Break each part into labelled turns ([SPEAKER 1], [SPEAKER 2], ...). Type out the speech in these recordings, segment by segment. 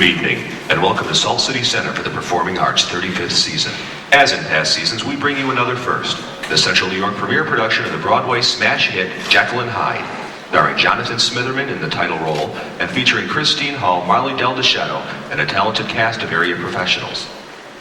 [SPEAKER 1] Good evening, and welcome to Salt City Center for the Performing Arts 35th season. As in past seasons, we bring you another first, the Central New York premiere production of the Broadway smash hit Jekyl and Hyde, starring Johnathan Smitheman in the title role and featuring Christine Hall, Marley Dulduchetto, and a talented cast of area professionals.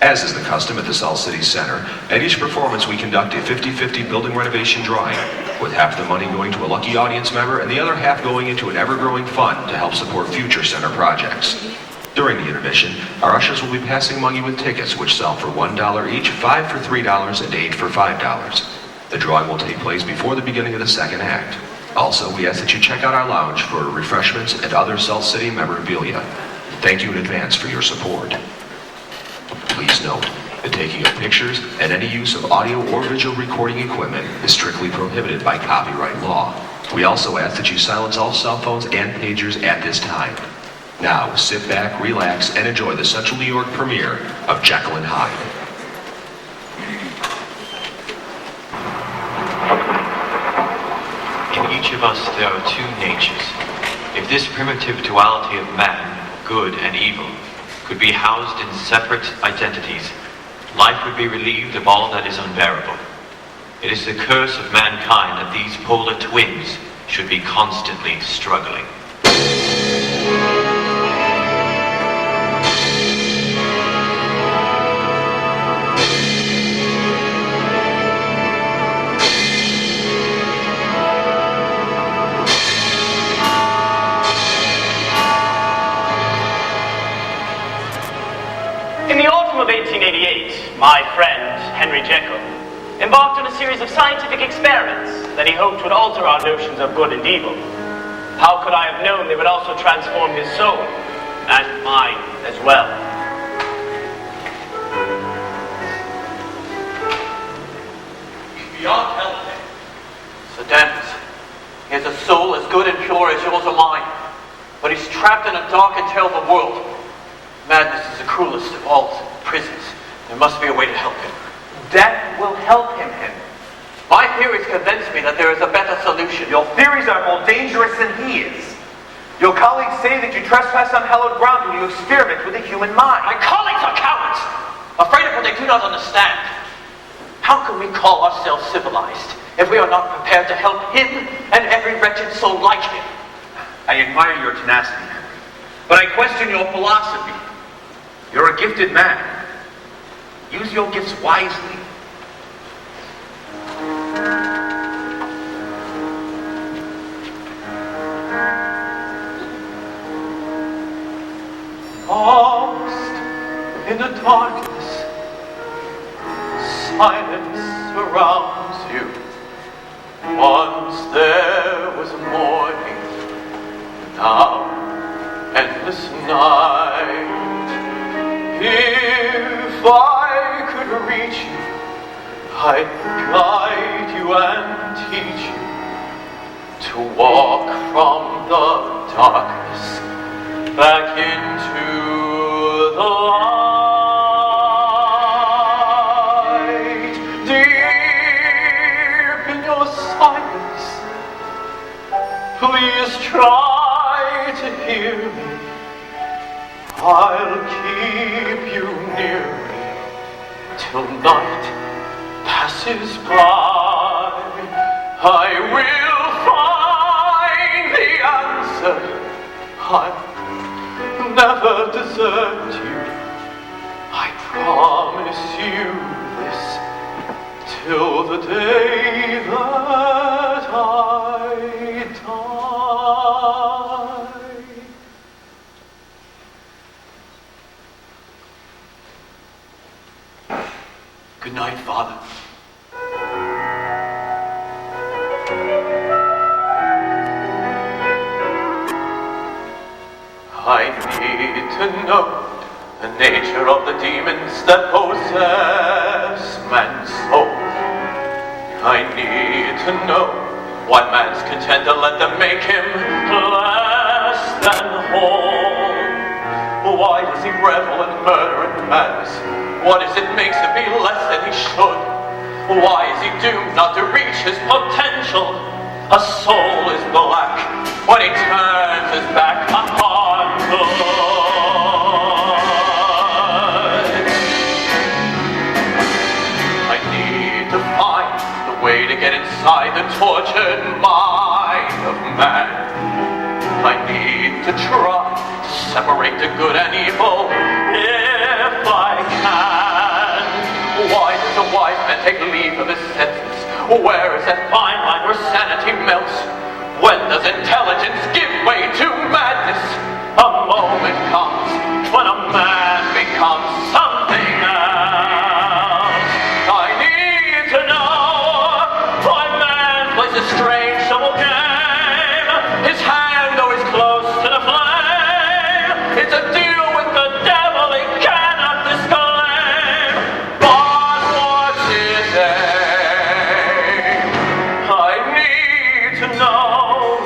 [SPEAKER 1] As is the custom at the Salt City Center, at each performance we conduct a 50-50 building renovation drawing, with half the money going to a lucky audience member and the other half going into an ever-growing fund to help support future center projects. During the intermission, our ushers will be passing among you with tickets which sell for $1 each, 5 for $3, and 8 for $5. The drawing will take place before the beginning of the second act. Also, we ask that you check out our lounge for refreshments and other Salt City memorabilia. Thank you in advance for your support. Please note, the taking of pictures and any use of audio or visual recording equipment is strictly prohibited by copyright law. We also ask that you silence all cell phones and pagers at this time. Now, sit back, relax, and enjoy the Central New York premiere of Jekyl and Hyde.
[SPEAKER 2] In each of us there are two natures. If this primitive duality of man, good and evil, could be housed in separate identities, life would be relieved of all that is unbearable. It is the curse of mankind that these polar twins should be constantly struggling.
[SPEAKER 3] In the autumn of 1888, my friend, Henry Jekyll, embarked on a series of scientific experiments that he hoped would alter our notions of good and evil. How could I have known they would also transform his soul, and mine as well?
[SPEAKER 4] Beyond help, so damned. He has a soul as good and pure as yours or mine, but he's trapped in a dark and terrible world. Madness is the cruelest of all prisons. There must be a way to help him.
[SPEAKER 5] Death will help him, Henry.
[SPEAKER 4] My theories convince me that there is a better solution.
[SPEAKER 5] Your theories are more dangerous than he is. Your colleagues say that you trespass on hallowed ground when you experiment with the human mind.
[SPEAKER 4] My colleagues are cowards, afraid of what they do not understand. How can we call ourselves civilized if we are not prepared to help him and every wretched soul like him?
[SPEAKER 5] I admire your tenacity, Henry, but I question your philosophy. You're a gifted man. Use your gifts wisely.
[SPEAKER 4] Lost in the darkness, silence surrounds you. Once there was morning, now endless night. If I could reach you, I'd guide you and teach you to walk from the darkness back into the light. Deep in your silence, please try to hear me. I'll keep you near me till night passes by. I will find the answer. I'll never desert you. I promise you this till the day that I die. Good night, Father. I need to know the nature of the demons that possess man's soul. I need to know why man's content to let them make him less than whole. Why does he revel in murder and madness? What is it makes him be less than he should? Why is he doomed not to reach his potential? A soul is black when he turns his back upon God. way to get inside the tortured mind of man. I need to try to separate the good and evil, if I can. Why does a wise man take leave of his senses? Where is that fine line where sanity melts? When does intelligence give way to madness? A moment comes when a man becomes something else. I need to know why man plays a strange double game. His hand always close to the flame. It's a deal with the devil he cannot disclaim. But what's his aim? I need to know.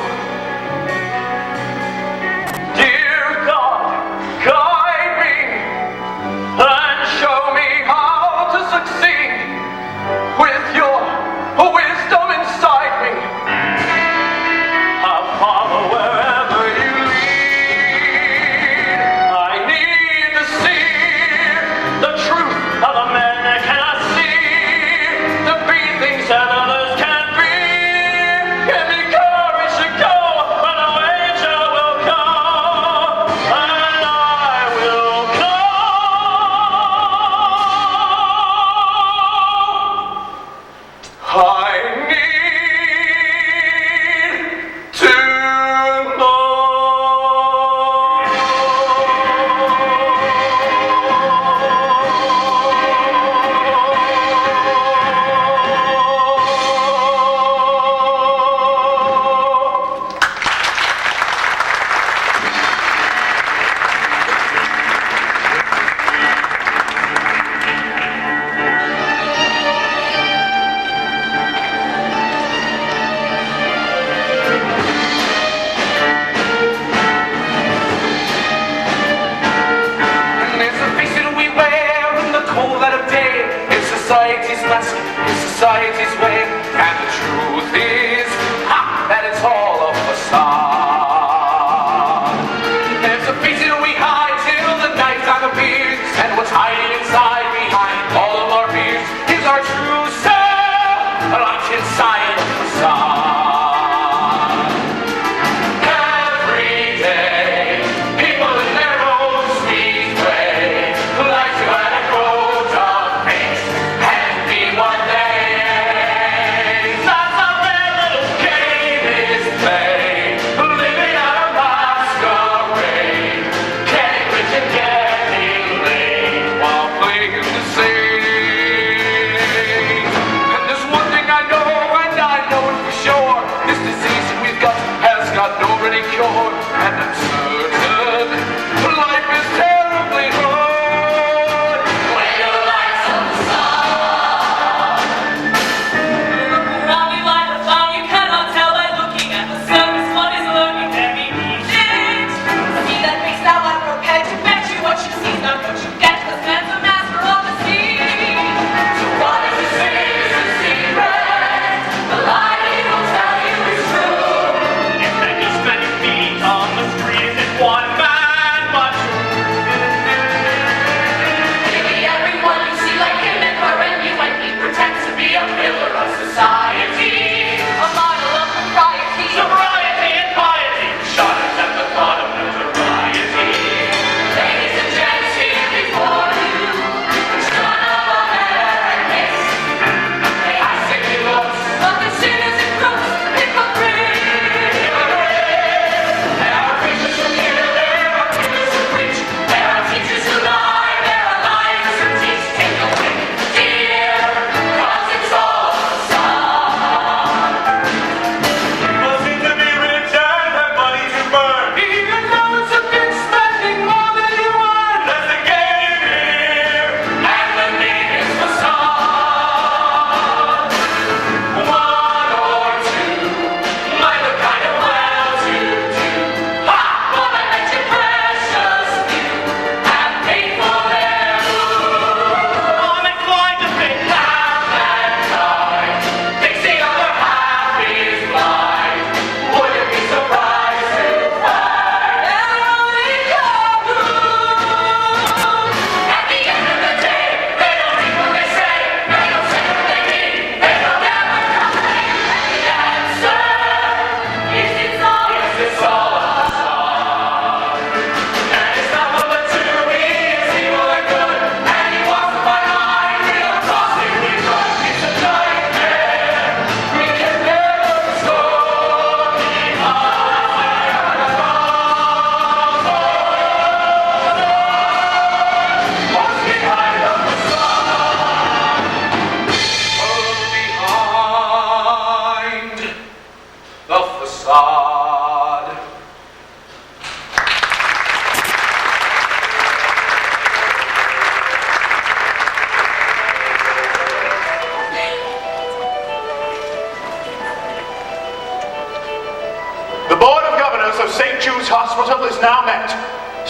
[SPEAKER 6] hospital is now met.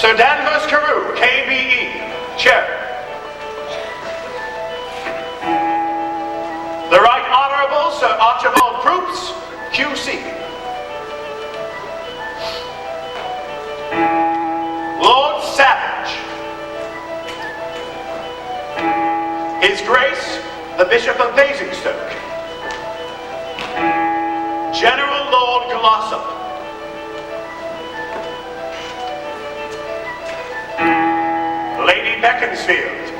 [SPEAKER 6] Sir Danvers Carew, KBE, Chair. The Right Honourable Sir Archibald Proops, QC. Lord Savage. His Grace, the Bishop of Basingstoke. General Lord Glossop. Lady Beaconsfield.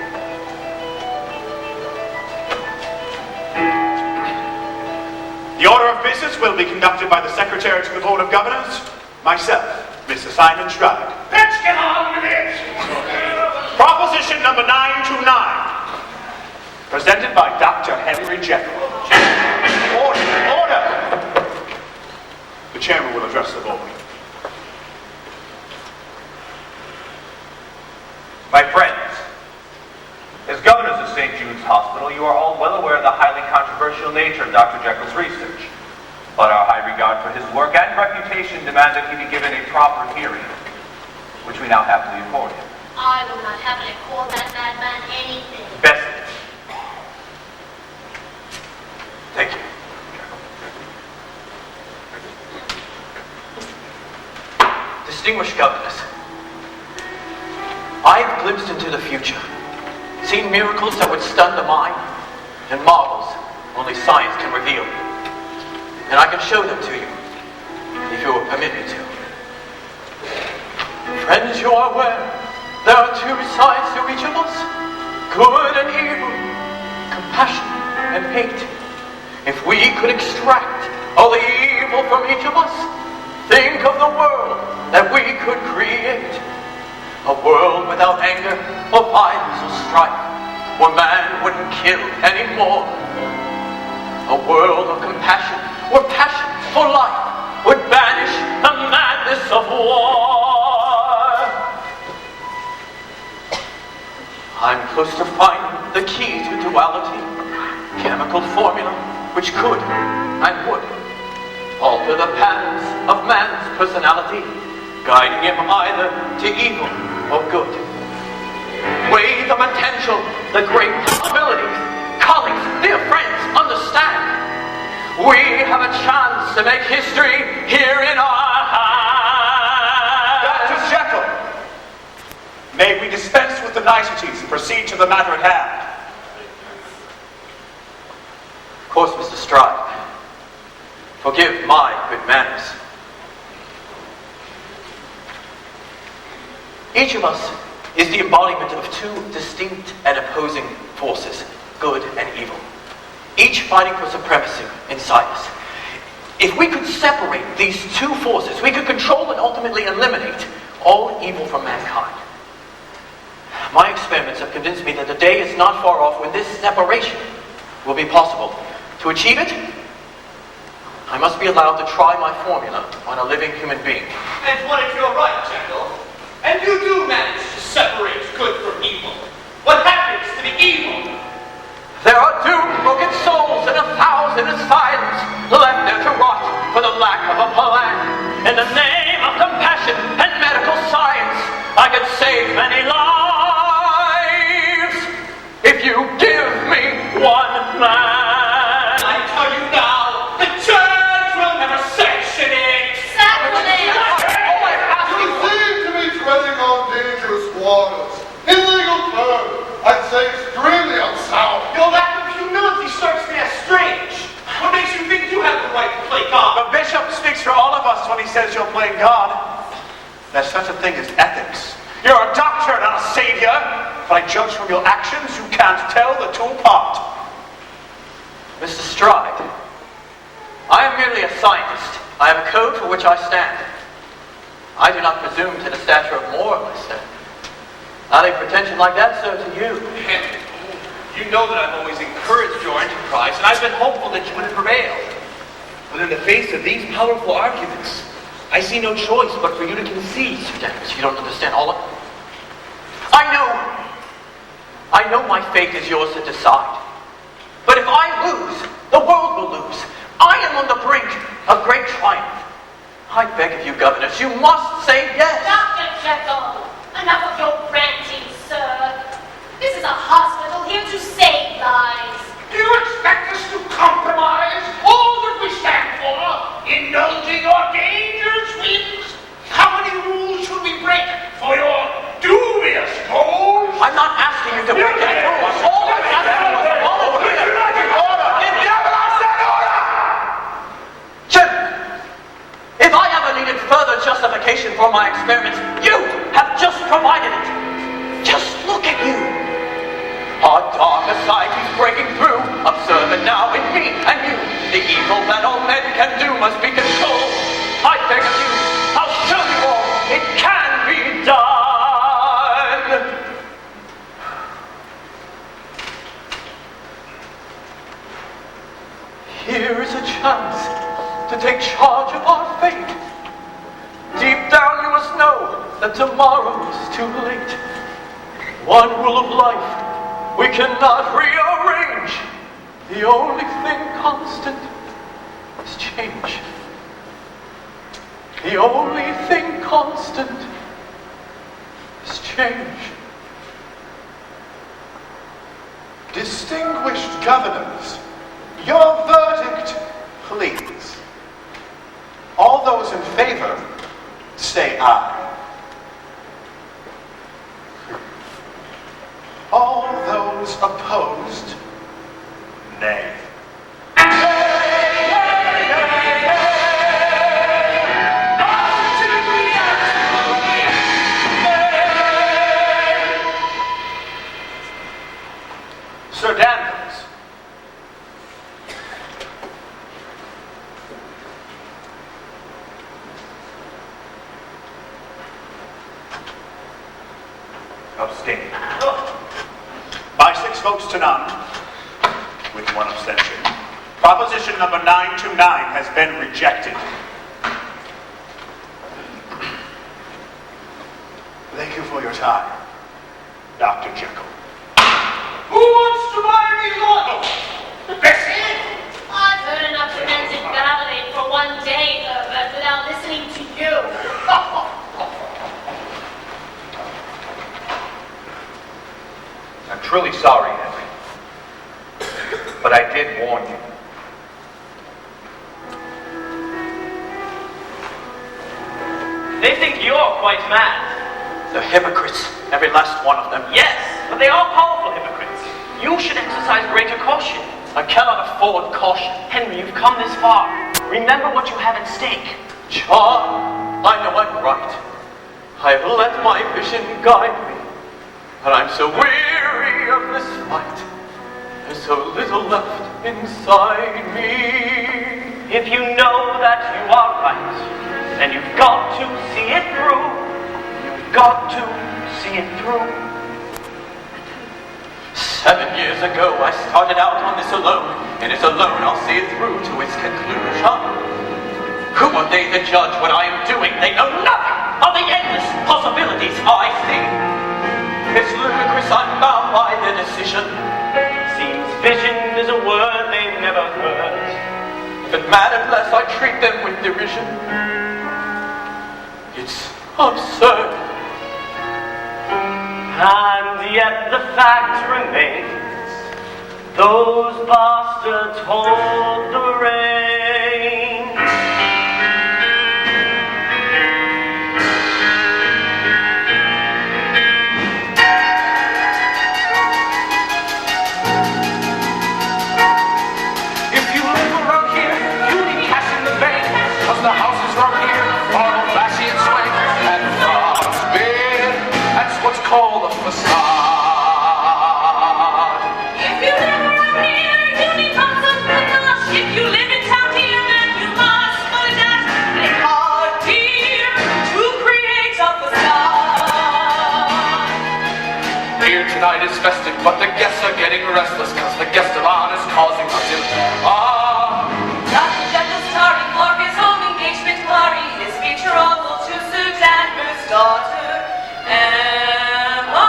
[SPEAKER 6] The order of business will be conducted by the Secretary to the Board of Governors, myself, Mr. Simon Stride.
[SPEAKER 7] Let's get on with it!
[SPEAKER 6] Proposition number 929, presented by Dr. Henry Jekyl. Order! The Chairman will address the board.
[SPEAKER 5] My friends, as governors of St. Jude's Hospital, you are all well aware of the highly controversial nature of Dr. Jekyll's research. But our high regard for his work and reputation demand that he be given a proper hearing, which we now happily accord him.
[SPEAKER 8] I will not happily call that madman anything.
[SPEAKER 5] Bessie. Thank you. Distinguished governors, I have glimpsed into the future, seen miracles that would stun the mind, and marvels only science can reveal. And I can show them to you, if you will permit me to. Friends, you are aware there are two sides to each of us, good and evil, compassion and hate. If we could extract all the evil from each of us, think of the world that we could create. A world without anger or violence or strife, where man wouldn't kill anymore. A world of compassion, where passion for life would banish the madness of war. I'm close to finding the key to duality, chemical formula which could and would alter the patterns of man's personality, guiding him either to evil or good. Weigh the potential, the great possibilities. Colleagues, dear friends, understand. We have a chance to make history here in our hands.
[SPEAKER 6] Dr. Jekyll, may we dispense with the niceties and proceed to the matter at hand?
[SPEAKER 5] Of course, Mr. Stride. Forgive my good manners. Each of us is the embodiment of two distinct and opposing forces, good and evil, each fighting for supremacy inside us. If we could separate these two forces, we could control and ultimately eliminate all evil from mankind. My experiments have convinced me that the day is not far off when this separation will be possible. To achieve it, I must be allowed to try my formula on a living human being.
[SPEAKER 7] And what if you're right, Jekyll? And you do manage to separate good from evil? What happens to the evil?
[SPEAKER 5] There are doomed broken souls and 1,000 asylums left there to rot for the lack of a plan. In the name of compassion and medical science, I could save many lives if you give me one man.
[SPEAKER 7] I tell you now, the church will never sanction it.
[SPEAKER 8] Sacrilege!
[SPEAKER 9] You seem to be treading on dangerous waters. In legal terms, I'd say extremely unsound.
[SPEAKER 7] Your lack of humility strikes me as strange. What makes you think you have the right to play God?
[SPEAKER 6] The bishop speaks for all of us when he says you're playing God. There's such a thing as ethics. You're a doctor, not a savior. But I judge from your actions, you can't tell the two apart.
[SPEAKER 5] Mr. Stride, I am merely a scientist. I have a code for which I stand. I do not presume to the stature of more of my stand. Not a pretension like that, sir, to you.
[SPEAKER 7] Henry, you know that I've always encouraged your enterprise, and I've been hopeful that you would prevail. But in the face of these powerful arguments, I see no choice but for you to concede.
[SPEAKER 5] Sir Dennis, you don't understand all of it. I know my fate is yours to decide. But if I lose, the world will lose. I am on the brink of great triumph. I beg of you, governess, you must say yes.
[SPEAKER 8] Dr. Jekyll, enough of your ranting, sir. This is a hospital here to save lives.
[SPEAKER 10] Do you expect us to compromise all that we stand for, indulging our dangerous whims? How many rules should we break for your dubious goals?
[SPEAKER 5] I'm not asking you to break any rules. All I'm asking you is to volunteer.
[SPEAKER 10] Order! Never I said order!
[SPEAKER 5] Jim, if I ever needed further justification for my experiments, you have just provided it. Just look at you. Our darker side is breaking through. Observe it now in me and you. The evil that all men can do must be controlled. I beg of you, I'll show you all it can be done. Here is a chance to take charge of our fate. Deep down you must know that tomorrow is too late. One rule of life we cannot rearrange. The only thing constant is change. The only thing constant is change.
[SPEAKER 6] Distinguished governors, your verdict, please. All those in favor, say aye. All those opposed, nay.
[SPEAKER 3] Sir Danvers.
[SPEAKER 6] Abstain. By 6 votes to none, with 1 abstention, proposition number 929 has been rejected. Thank you for your time, Dr. Jekyll.
[SPEAKER 10] Who wants to buy me laurels? Bessie?
[SPEAKER 8] I've heard enough romantic ballet for one day, Herbert, without listening to you.
[SPEAKER 7] I'm truly sorry, Henry. But I did warn you.
[SPEAKER 3] They think you're quite mad.
[SPEAKER 5] They're hypocrites, every last one of them.
[SPEAKER 3] Yes, but they are powerful hypocrites. You should exercise greater caution.
[SPEAKER 5] I cannot afford caution.
[SPEAKER 3] Henry, you've come this far. Remember what you have at stake.
[SPEAKER 5] John, I know I'm right. I've let my vision guide me. And I'm so weary of this fight. There's so little left inside me.
[SPEAKER 3] If you know that you are right, then you've got to see it through. You've got to see it through.
[SPEAKER 5] 7 years ago, I started out on this alone, and it's alone I'll see it through to its conclusion. Who are they to judge what I am doing? They know nothing of the endless possibilities I see. It's ludicrous I'm bound by their decision.
[SPEAKER 3] Seems vision is a word they've never heard.
[SPEAKER 5] If it mattered less, I treat them with derision. It's absurd.
[SPEAKER 3] And yet the fact remains, those bastards hold the reins.
[SPEAKER 10] If you live around here, you need cash in the bank. Cause the houses around here are all flashy and swank. And frostbit, that's what's called a facade.
[SPEAKER 8] If you live around here, you need constant gosh. If you live in town here, then you must put it down. They hard here to create a facade.
[SPEAKER 10] Here tonight is festive, but the guests are getting restless. Cause the guest of honor is causing us ill.
[SPEAKER 8] Dr. Jekyll's starting for his home engagement party. His future uncle to Suzanne, whose daughter, Emma.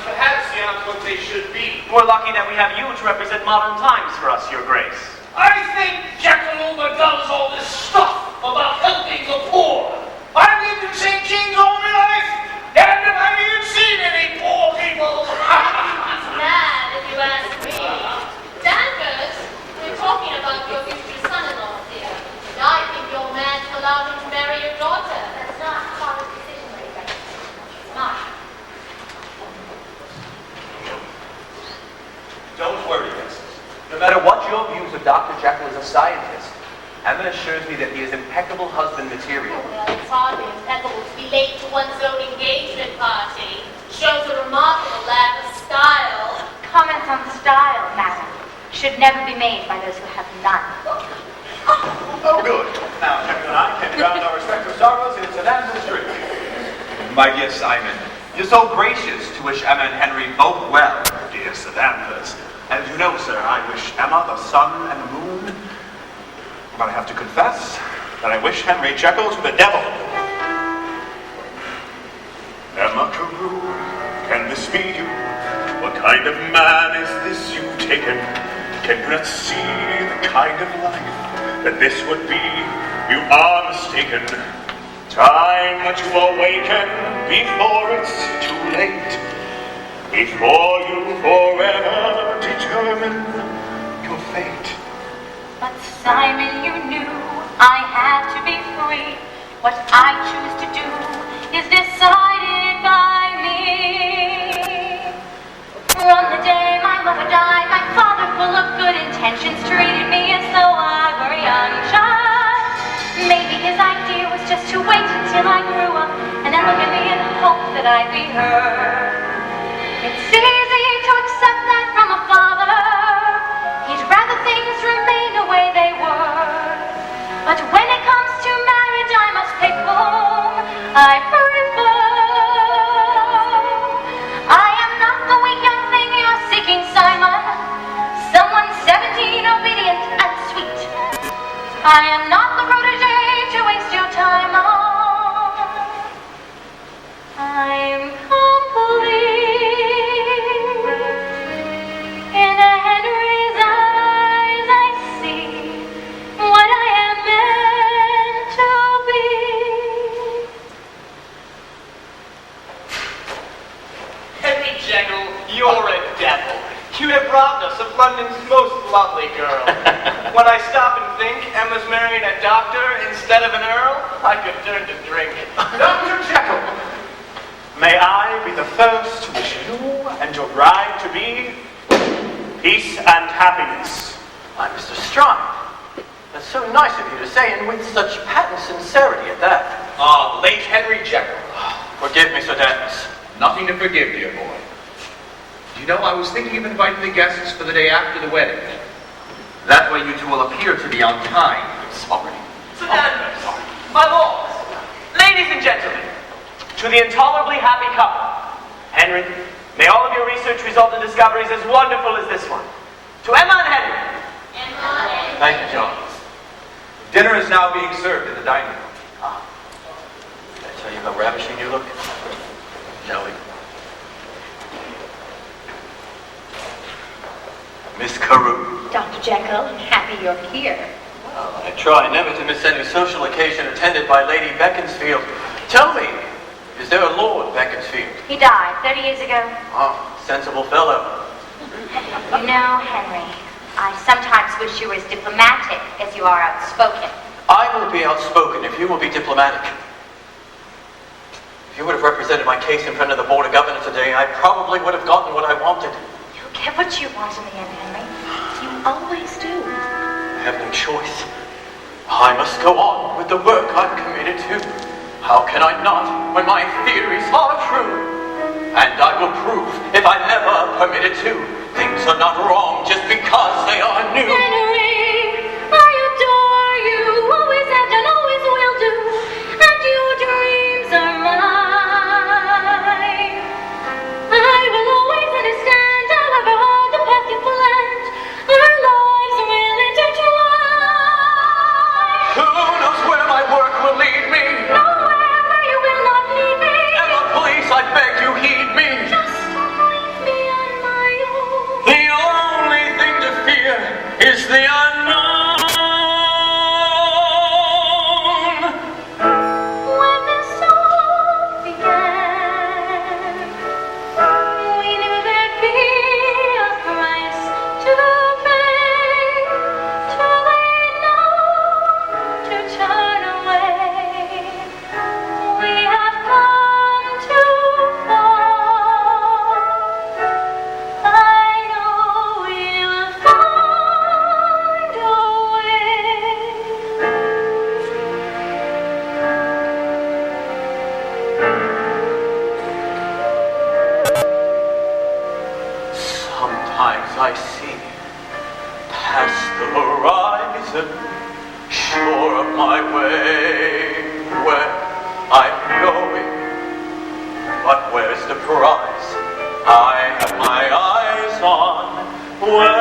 [SPEAKER 7] perhaps they aren't what they should be.
[SPEAKER 3] We're lucky that we have you to represent modern times for us, Your Grace.
[SPEAKER 10] I think Jekyl overdoes all this stuff about helping the poor. I've lived in St. James all my life, and I've even seen any poor people.
[SPEAKER 8] He's mad, if you ask me. Danvers, we're talking about your future son-in-law, dear. And I think you're mad to allow him to marry your daughter. That's not part of the decision, Lady Becky. It's not.
[SPEAKER 6] Don't worry, Miss. No matter what your views of Dr. Jekyll as a scientist, Emma assures me that he is impeccable husband material.
[SPEAKER 8] Well, it's hardly impeccable to be late to one's own engagement party. Shows a remarkable lack of style.
[SPEAKER 11] Comments on style, madam, should never be made by those who have none.
[SPEAKER 6] Oh, good. Now, Jekyll and I can drown our respective sorrows in its unanimous drink. My dear Simon, you're so gracious to wish Emma and Henry both well. Dear Sir Danvers, as you know, sir, I wish Emma the sun and the moon. But I have to confess that I wish Henry Jekyll to the devil. Emma Carew, can this be you? What kind of man is this you've taken? Can you not see the kind of life that this would be? You are mistaken. Time to awaken before it's too late. Before you forever determine your fate.
[SPEAKER 11] But Simon, you knew I had to be free. What I choose to do is decided by me. From the day my mother died, my father, full of good intentions, treated me as though I were a young child. Maybe his idea was just to wait until I grew up and then look at me and hope that I'd be heard. It's easy to accept that from a father. He'd rather things remain the way they were. But when it comes to marriage, I must pick whom I prefer. I am not the weak young thing you're seeking, Simon. Someone 17, obedient and sweet. I am not the protege to waste your time on. I'm complete. In a Henry's eyes I see what I am meant to be.
[SPEAKER 3] Henry Jekyll, you're a devil. You have robbed us of London's most lovely girl. When I stop and think Emma's marrying a doctor instead of an earl, I could turn to drink.
[SPEAKER 6] Dr. Jekyll, may I be the first to wish you and your bride-to-be peace and happiness. I'm Mr. Stride. That's so nice of you to say, and with such patent sincerity at that.
[SPEAKER 7] Ah, the late Henry Jekyll.
[SPEAKER 6] Forgive me, Sir Dennis.
[SPEAKER 7] Nothing to forgive, dear boy. Do you know, I was thinking of inviting the guests for the day after the wedding.
[SPEAKER 6] That way you two will appear to be on time. Sorry.
[SPEAKER 3] Sir Danvers, my lords, ladies and gentlemen, to the intolerably happy couple, Henry, may all of your research result in discoveries as wonderful as this one. To Emma and Henry.
[SPEAKER 6] Thank you, John. Dinner is now being served in the dining room. Did I tell you how ravishing you look? Shall we? Miss Carew.
[SPEAKER 11] Dr. Jekyll, happy you're here.
[SPEAKER 6] Well, I try never to miss any social occasion attended by Lady Beaconsfield. Tell me, is there a Lord Beaconsfield?
[SPEAKER 11] He died 30 years ago.
[SPEAKER 6] Oh, sensible fellow.
[SPEAKER 11] You know, Henry, I sometimes wish you were as diplomatic as you are outspoken.
[SPEAKER 6] I will be outspoken if you will be diplomatic. If you would have represented my case in front of the Board of Governors today, I probably would have gotten what I wanted.
[SPEAKER 11] You'll get what you want in the end, Henry. You always do.
[SPEAKER 6] I have no choice. I must go on with the work I'm committed to. How can I not when my theories are true? And I will prove, if I'm ever permitted to, things are not wrong just because they are new.
[SPEAKER 11] Henry, I adore you. Always have done, always will do. And your dreams are mine. I will always understand, however hard the path you plant. Our lives will intertwine.
[SPEAKER 6] Who knows where my work will lead me?
[SPEAKER 11] Nowhere where you will not need me.
[SPEAKER 6] Emma, please, I beg you, heed me.
[SPEAKER 11] Just only
[SPEAKER 5] I see, past the horizon, sure of my way, where I'm going. But where's the prize I have my eyes on? Where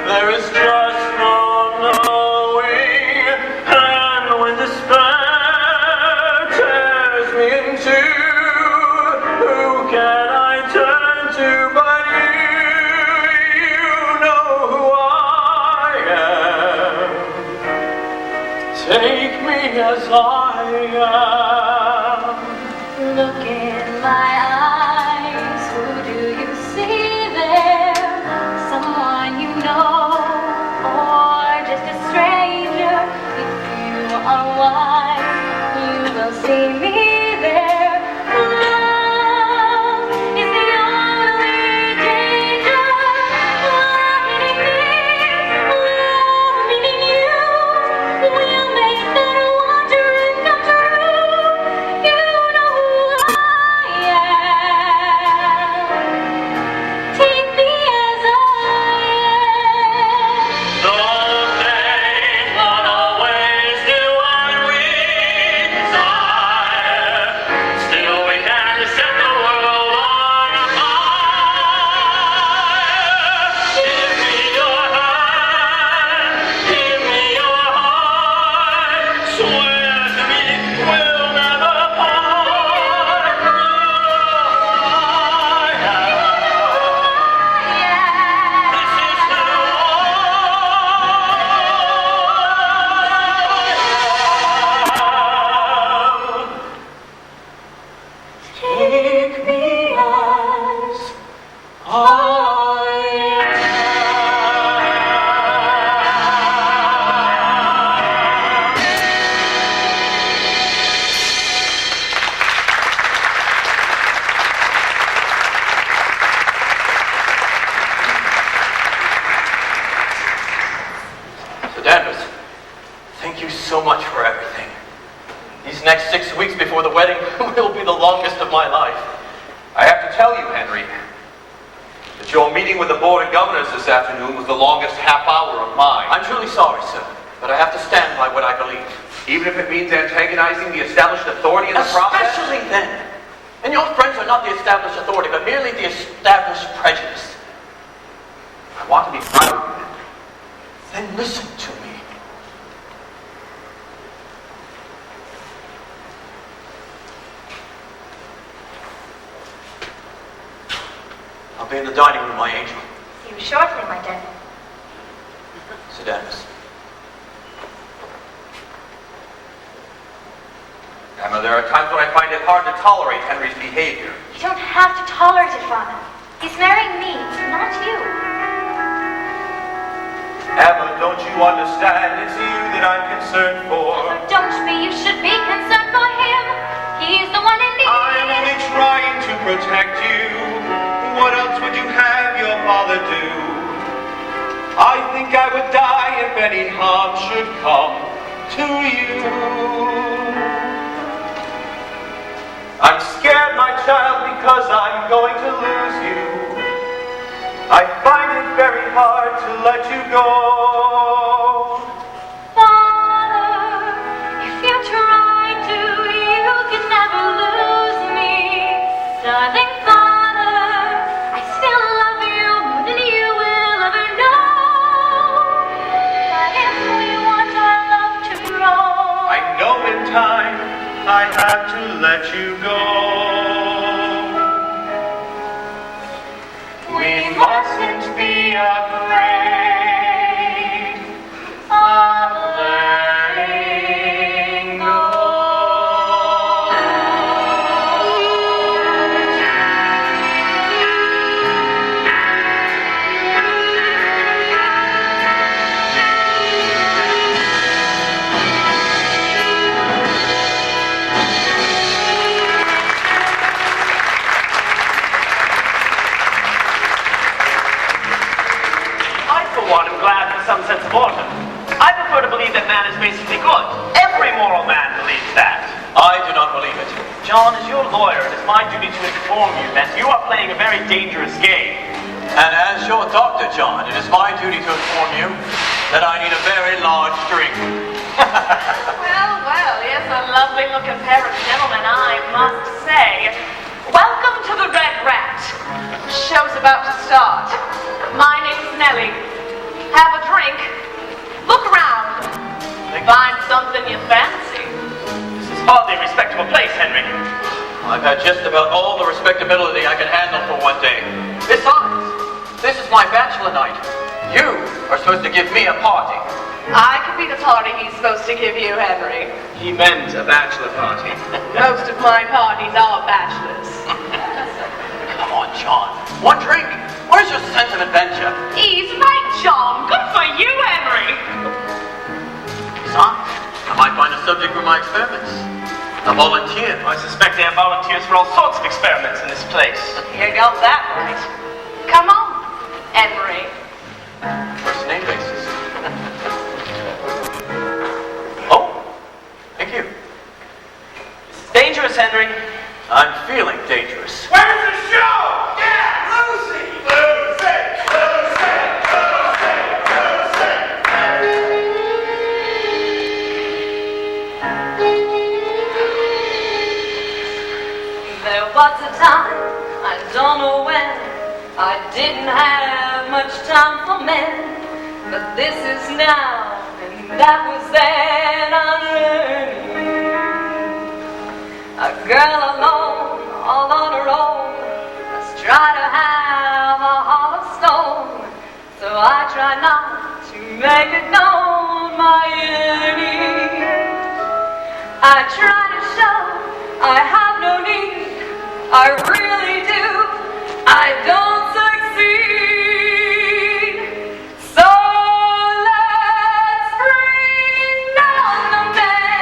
[SPEAKER 5] there is just no knowing, and when despair tears me in two, who can I turn to but you? You know who I am. Take me as I am.
[SPEAKER 11] Look in my eyes, who do you see there? Someone you know, or just a stranger? If you are wise, you will see me there. Love is the only danger. Love meaning me, love meaning you. We'll make that wandering come true. You know who I am. Take me as I am.
[SPEAKER 5] Those days not always do what we desire. Still we can set the world on fire. Give me your hand, give me your heart. Swear to me we'll never part. I am. This is who Take me as I So Danvers, thank you so much for everything. These next 6 weeks before the wedding will be the longest of my life.
[SPEAKER 7] I have to tell you, Henry, that your meeting with the Board of Governors this afternoon was the longest half hour of mine.
[SPEAKER 5] I'm truly sorry, sir, but I have to stand by what I believe.
[SPEAKER 7] Even if it means antagonizing the established authority in the process?
[SPEAKER 5] Especially then. And your friends are not the established authority, but merely the established prejudice.
[SPEAKER 7] I want to be proud of you.
[SPEAKER 5] Then listen to me. I'll be in the dining room, my angel.
[SPEAKER 11] See you shortly, my dear.
[SPEAKER 5] Sedamus.
[SPEAKER 7] Emma, there are times when I find it hard to tolerate Henry's behavior.
[SPEAKER 11] You don't have to tolerate it, Father. He's marrying me, not you.
[SPEAKER 7] Emma, don't you understand? It's you that I'm concerned for.
[SPEAKER 11] Don't be, you should be concerned for him. He's the one in need.
[SPEAKER 7] I'm only trying to protect you. What else would you have your father do? I think I would die if any harm should come to you. I'm scared, my child, because I'm going to lose you. I find it very hard to let you go.
[SPEAKER 11] Father, if you try to, you can never lose me. Darling Father, I still love you more than you will ever know. But if we want our love to grow,
[SPEAKER 7] I know in time I have to let you go. We mustn't be afraid of letting go.
[SPEAKER 3] I'm glad for some sense of order. I prefer to believe that man is basically good. Every moral man believes that.
[SPEAKER 5] I do not believe it.
[SPEAKER 3] John, as your lawyer, it is my duty to inform you that you are playing a very dangerous game.
[SPEAKER 5] And as your doctor, John, it is my duty to inform you that I need a very large drink.
[SPEAKER 12] Well, yes, a lovely looking pair of gentlemen, I must say. Welcome to the Red Rat. Show's about to start. My name's Nellie. Have a drink. Look around. Find something you fancy.
[SPEAKER 3] This is hardly a respectable place, Henry.
[SPEAKER 5] I've had just about all the respectability I can handle for one day. Besides, this is my bachelor night. You are supposed to give me a party.
[SPEAKER 12] I could be the party he's supposed to give you, Henry.
[SPEAKER 3] He meant a bachelor party.
[SPEAKER 12] Most of my parties are bachelors.
[SPEAKER 5] Come on, John. One drink. Where's your sense of adventure?
[SPEAKER 12] He's right, John. Good for you, Henry.
[SPEAKER 5] Besides, I might find a subject for my experiments. A volunteer.
[SPEAKER 3] I suspect they have volunteers for all sorts of experiments in this place.
[SPEAKER 12] You got that right. Come on, Henry.
[SPEAKER 5] First name basis. Oh, thank you.
[SPEAKER 3] This is dangerous, Henry.
[SPEAKER 5] I'm feeling dangerous.
[SPEAKER 10] Where's the show? Yeah, Lucy! Lucy! Lucy! Lucy!
[SPEAKER 11] There was a time, I don't know when, I didn't have much time for men. But this is now, and that was then. I'm learning. A girl alone, all on her own, must try to have a heart of stone. So I try not to make it known my yearning. I try to show I have no need, I really do, I don't succeed. So let's bring down the men.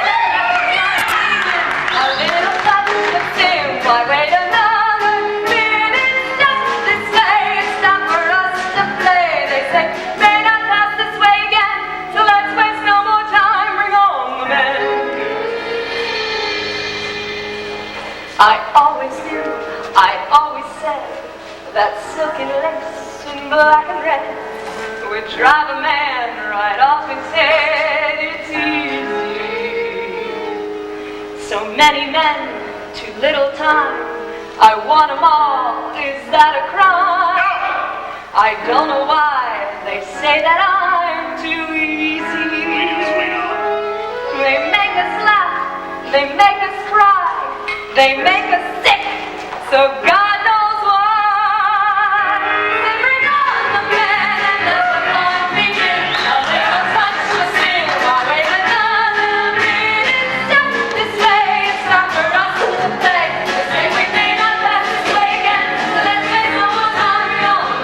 [SPEAKER 11] A little touch of sin, why wait another minute? Just this way, it's time for us to play. They say, may not pass this way again, so let's waste no more time, bring on the men. I always knew, I always said, that silken lace in black and red would drive a man right off his head. It's easy. So many men, too little time. I want them all. Is that a crime? I don't know why they say that I'm too easy. They make us laugh. They make us cry. They make us sick. So God knows why. They bring on the men and let the fun begin. A little touch of sin, why wait another minute? Just this way, it's time for us to play. They say we may not pass this way again, so let's make no more time on.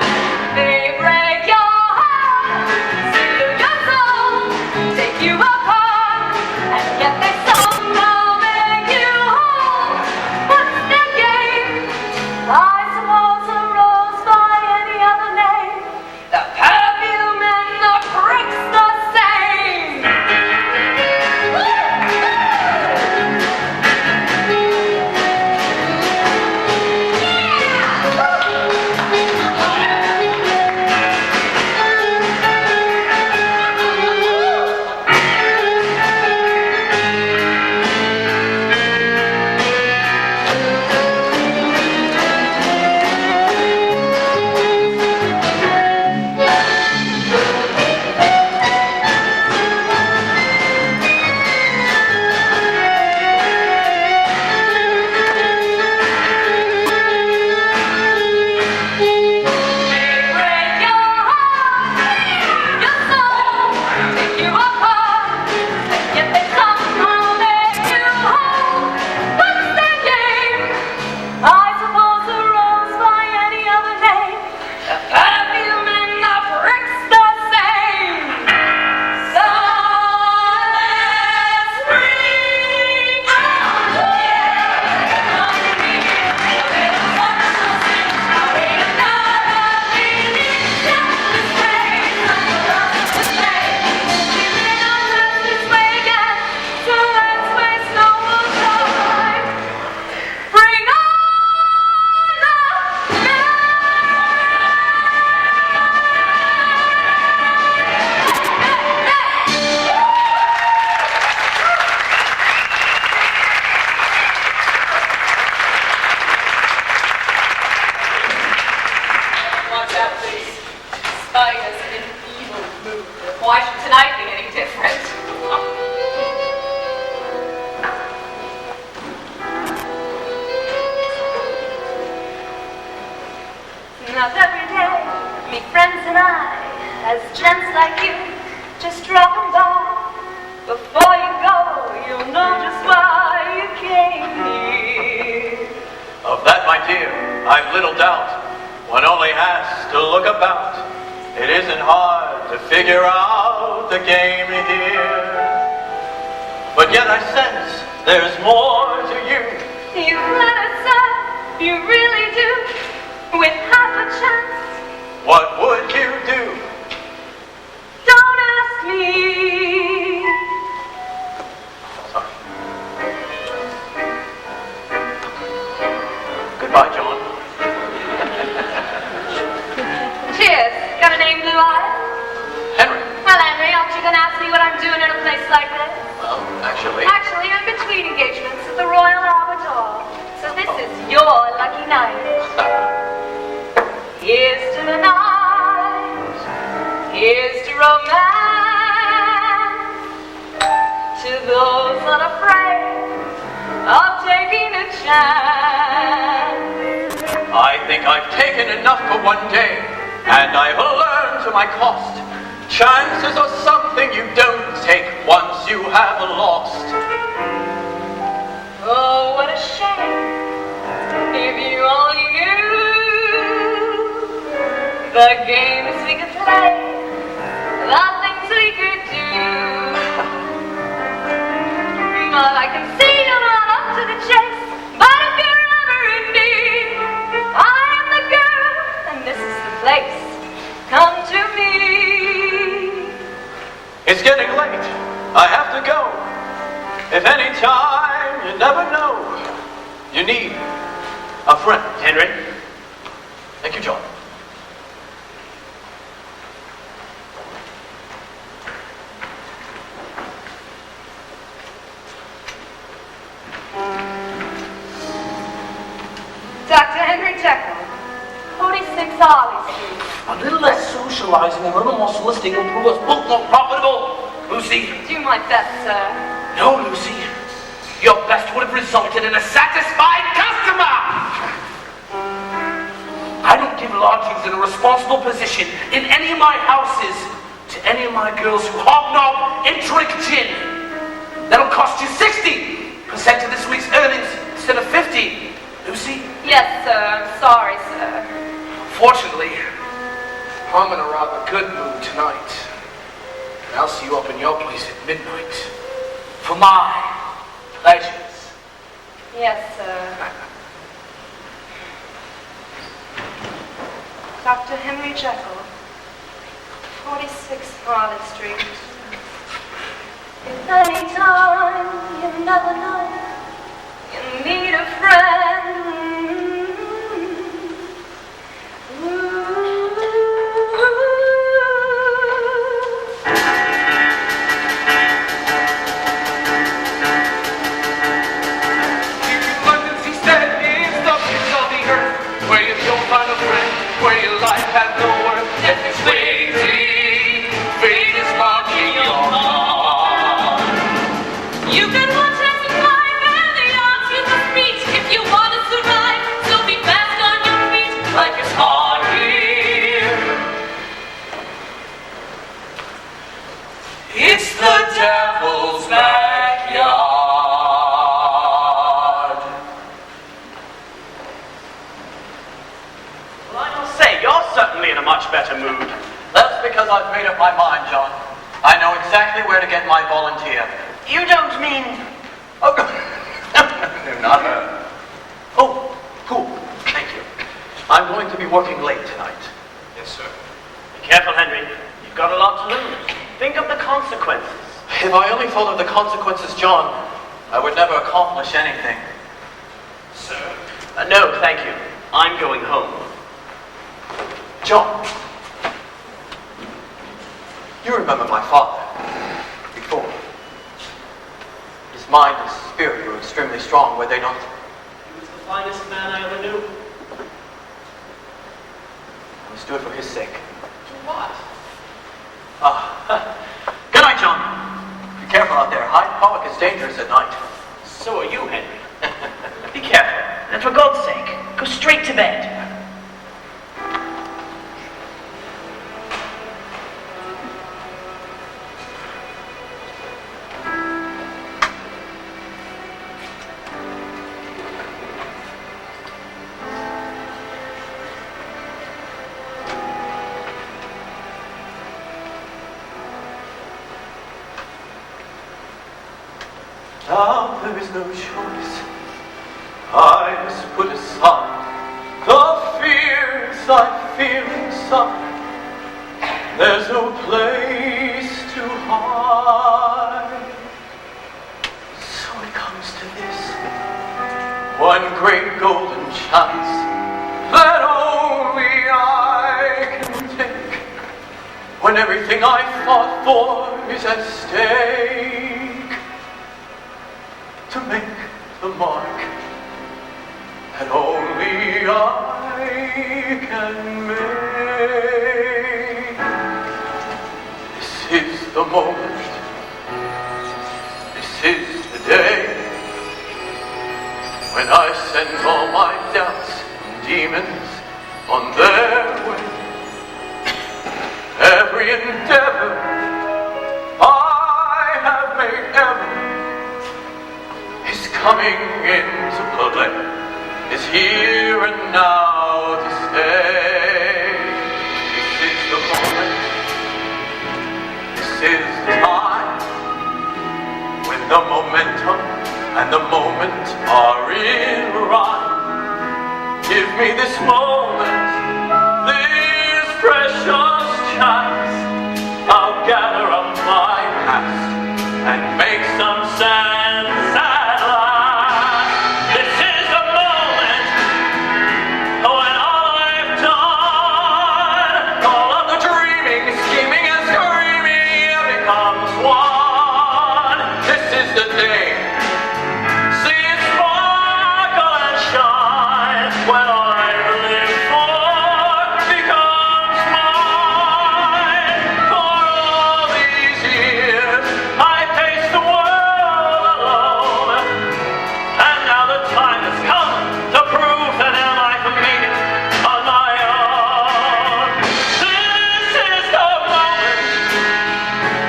[SPEAKER 11] They break your heart, steal your soul, take you apart, and yet they somehow make you whole. What's the game? up every day. Me friends and I, as gents like you, just dropping by. Before you go, you'll know just why you came here.
[SPEAKER 5] Of that, my dear, I've little doubt. One only has to look about. It isn't hard to figure out the game here. But yet I sense there's more to you.
[SPEAKER 11] You let us up, you really do. With half a chance,
[SPEAKER 5] what would you do?
[SPEAKER 11] Don't ask me.
[SPEAKER 5] Sorry. Goodbye, John.
[SPEAKER 11] Cheers. Got a name, Blue Eyes?
[SPEAKER 5] Henry.
[SPEAKER 11] Well, Henry, aren't you going to ask me what I'm doing in a place like this?
[SPEAKER 5] Well, actually,
[SPEAKER 11] I'm between engagements at the Royal Albert Hall. So this is your lucky night. Here's to the night. Here's to romance. To those unafraid of taking a chance.
[SPEAKER 5] I think I've taken enough for one day, and I've learned to my cost. Chances are something you don't take once you have lost.
[SPEAKER 11] Oh, what a shame. If you only knew the games we could play, the things we could do. But I can see you're not up to the chase. But if you're ever in need, I am the girl, and this is the place. Come to me.
[SPEAKER 5] It's getting late. I have to go. If any time, you never know. You need a friend.
[SPEAKER 3] Henry?
[SPEAKER 5] Thank you, John.
[SPEAKER 11] Dr. Henry Jekyl, 46 Harley Street.
[SPEAKER 10] A little less socializing and a little more soliciting will prove us both more profitable. Lucy?
[SPEAKER 11] Do my best, sir.
[SPEAKER 10] No, Lucy. Your best would have resulted in a satisfied customer. I don't give lodgings in a responsible position in any of my houses to any of my girls who hobnob and drink gin. That'll cost you 60% of this week's earnings instead of 50. Lucy?
[SPEAKER 11] Yes, sir. I'm sorry, sir.
[SPEAKER 10] Fortunately, I'm in a rather good mood tonight. And I'll see you up in your place at midnight for my pleasures.
[SPEAKER 11] Yes, sir. Dr. Henry Jekyl, 46 Harley Street. If any time you never know you need a friend.
[SPEAKER 10] Where your life has no worth, yet it's waiting. Fate is marking your heart.
[SPEAKER 8] You can watch as you climb and the odds you must reach if you want to survive. So be fast on your feet.
[SPEAKER 10] Life is hard here. It's the devil's backyard.
[SPEAKER 3] You're certainly in a much better mood.
[SPEAKER 5] That's because I've made up my mind, John. I know exactly where to get my volunteer.
[SPEAKER 3] You don't mean...
[SPEAKER 5] Oh, no, not her. Oh, cool. Thank you. I'm going to be working late tonight.
[SPEAKER 10] Yes, sir.
[SPEAKER 3] Be careful, Henry. You've got a lot to lose. Think of the consequences.
[SPEAKER 5] If I only thought of the consequences, John, I would never accomplish anything.
[SPEAKER 3] Sir? No, thank you. I'm going home.
[SPEAKER 5] John, you remember my father before. His mind and spirit were extremely strong, were they not?
[SPEAKER 3] He was the finest man I ever knew.
[SPEAKER 5] I must do it for his sake.
[SPEAKER 3] Do what?
[SPEAKER 5] Good night, John. Be careful out there. Hyde Park is dangerous at night.
[SPEAKER 3] So are you, Henry. Be careful. And for God's sake, go straight to bed.
[SPEAKER 5] there is no choice. I must put aside the fears I feel inside. There's no place to hide. So it comes to this, one great golden chance that only I can take, when everything I fought for is at stake, to make the mark that only I can make. This is the moment, this is the day, when I send all my doubts and demons on their way. Every endeavor I have made ever is coming into play, is here and now to stay. This is the moment, this is the time, when the momentum and the moment are in rhyme. Give me this moment, this precious chance. I'll gather up my past and make some sense at last. This is the moment when all I've done, all of the dreaming, scheming and screaming becomes one. This is the day. See it sparkle and shine when all I've lived for becomes mine. For all these years I faced the world alone, and now the time has come to prove that in life I made it on my own. This is the moment,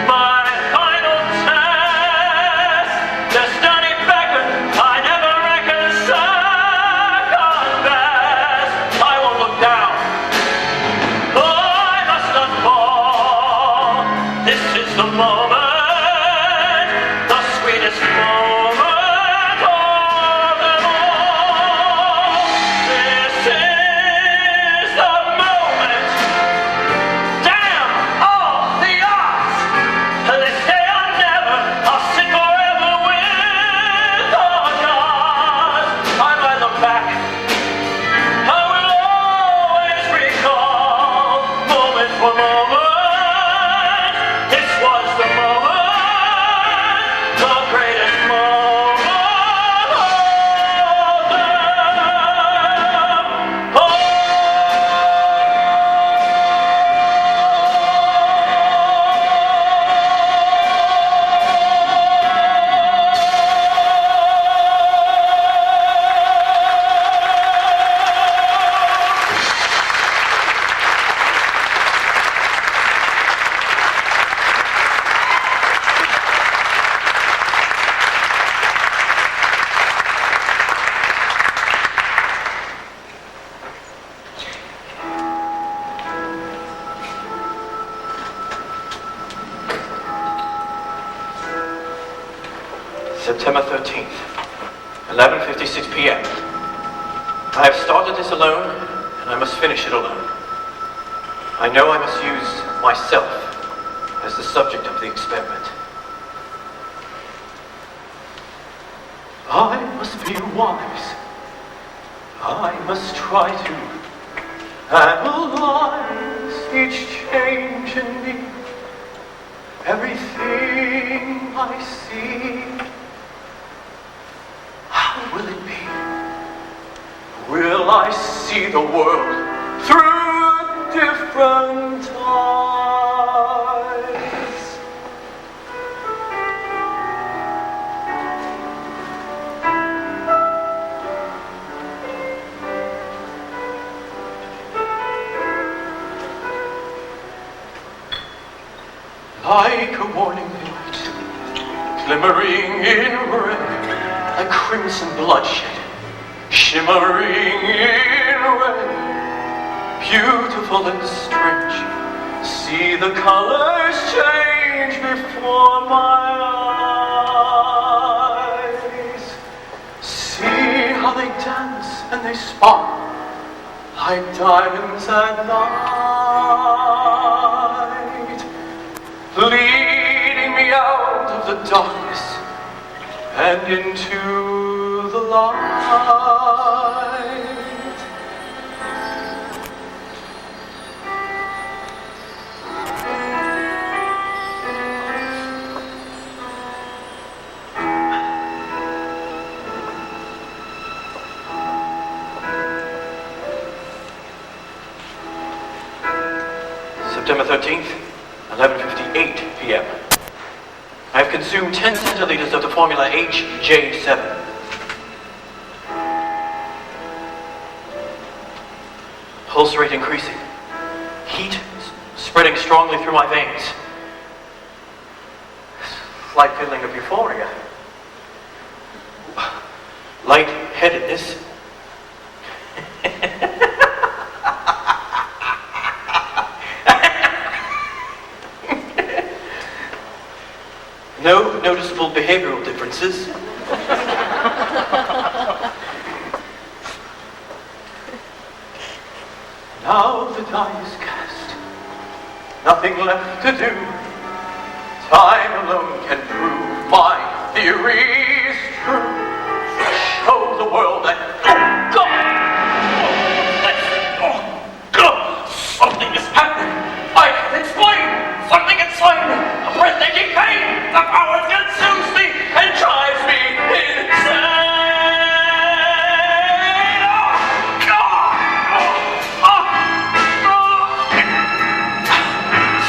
[SPEAKER 5] my final test. Destiny beckoned, I never reckoned second best. I won't look down, I must not fall. This is the moment, the sweetest moment of them all. This is the moment. Damn all the odds. They say I'll never, I'll sit forever with the gods. I might look back, I will always recall, moment for moment, this was the moment, the greatest moment of them all. September 13th, 11:56 p.m. I have started this alone, and I must finish it alone. I know I must use myself as the subject of the experiment. I must be wise. I must try to analyze each change in me, everything I see. How will it be? Will I see the world through different eyes? Like a warning light, glimmering in red, like crimson bloodshed, shimmering in red, beautiful and strange. See the colors change before my eyes. they dance and they sparkle like diamonds at night, leading me out of the darkness and into the light. September 13th, 11:58 p.m. I have consumed 10 centiliters of the formula HJ7. Pulse rate increasing. Heat spreading strongly through my veins. Slight feeling of euphoria. Light-headedness. No noticeable behavioral differences. Now the die is cast. Nothing left to do. Time alone can prove my theory is true. Show the world that...
[SPEAKER 10] Something is happening. I can explain. Something inside me. A breathtaking pain. The power consumes me and drives me insane.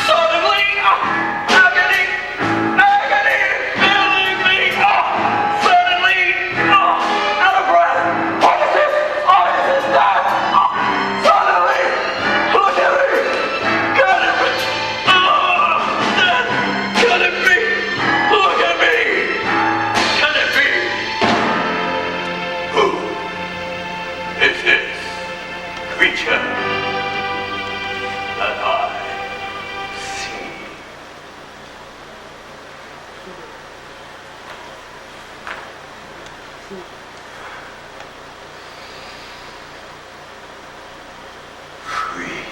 [SPEAKER 10] Suddenly, agony, filling me. Suddenly, out of breath. What is this? What is this? That? Suddenly, look at me. Can it be? Can it be? Look at me. Can it be? Who is this creature that I see? Free.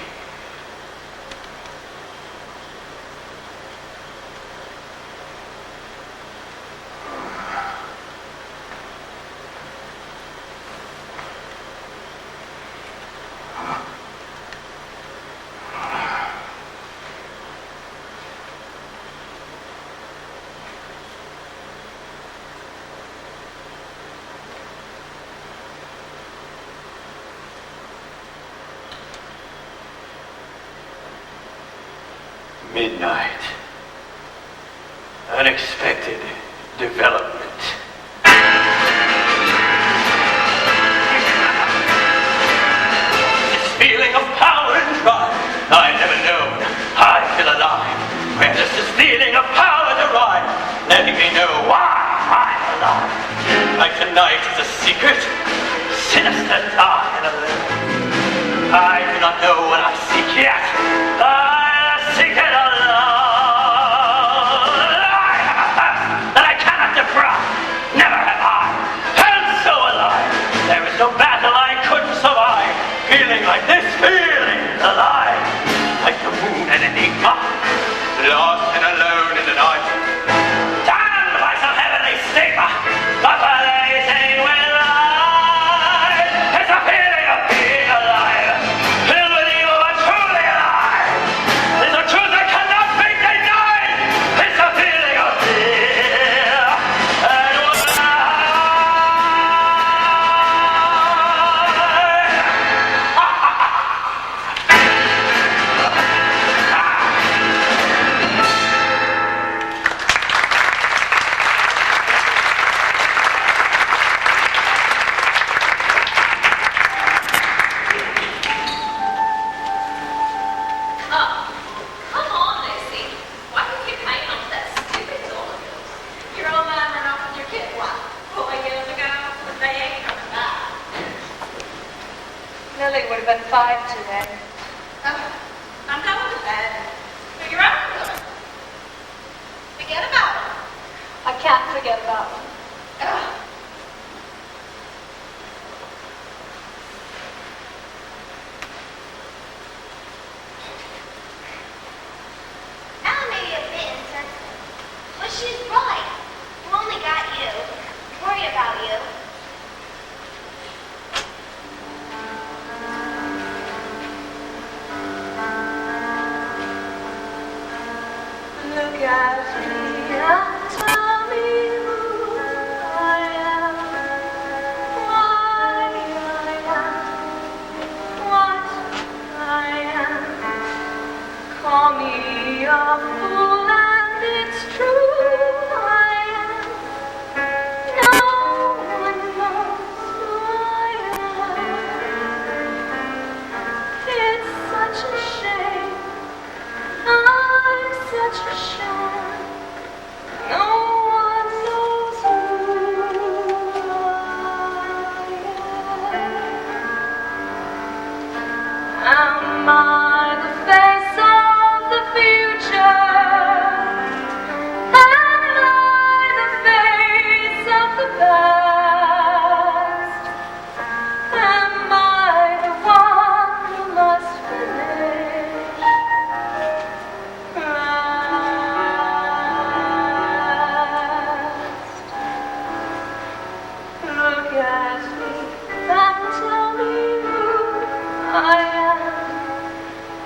[SPEAKER 10] Midnight. Unexpected development. This feeling of power and drive I've never known. I feel alive. Where does this feeling of power derive? Letting me know why I'm alive. Like tonight is a secret, sinister, dark and alone. I do not know what I seek yet. I seek it alone. I have a thirst that I cannot defy. Never have I. And so alive. There is no battle I couldn't survive. Feeling like this, feeling alive. Like the moon an enigma. Lost and alone in the night. Damned by some heavenly stigma. But blazing with light. It's a feeling of being alive. Filled with you are truly alive. It's a truth that cannot be denied. It's a feeling of fear and
[SPEAKER 8] Come on, Lucy. Why do you keep hanging on to that stupid doll of yours? Your old man ran off with your kid, what, 4 years ago? But they ain't coming back.
[SPEAKER 11] Lily would have been 5 today.
[SPEAKER 8] I'm going to bed. But you're out of them. Forget about them.
[SPEAKER 11] I can't forget about them. at me and tell me who I am, why I am, what I am. Call me a fool and it's true I am. No one knows who I am. It's such a shame. I'm such a shame. No one knows who I am. Am I the face of the future? Am I the face of the past? Am I the one who must finish last? Look at me and tell me who I am,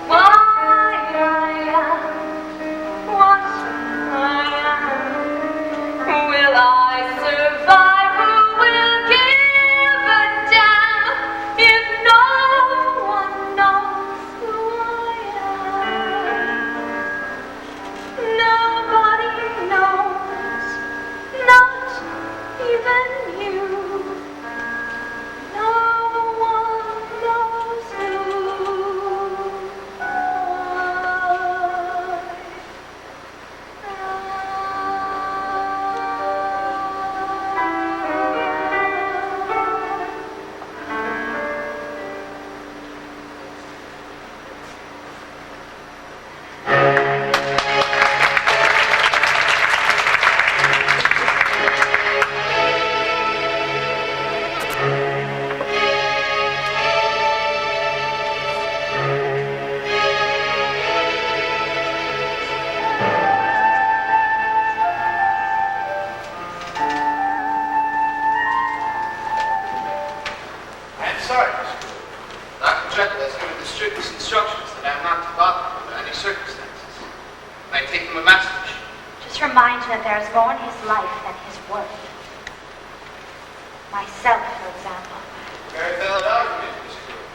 [SPEAKER 11] why I am, what I am. Will I survive? Who will give a damn if no one knows who I am? Nobody knows, not even you. No one knows who I
[SPEAKER 13] I'm sorry, Mr. Gould. Dr. Jekyll has given the strictest instructions that I am not to bother him under any circumstances. I take them a message.
[SPEAKER 11] Just remind him that there is more in his life than his work. Myself, for example.
[SPEAKER 13] Very valid argument, Mr. Gould.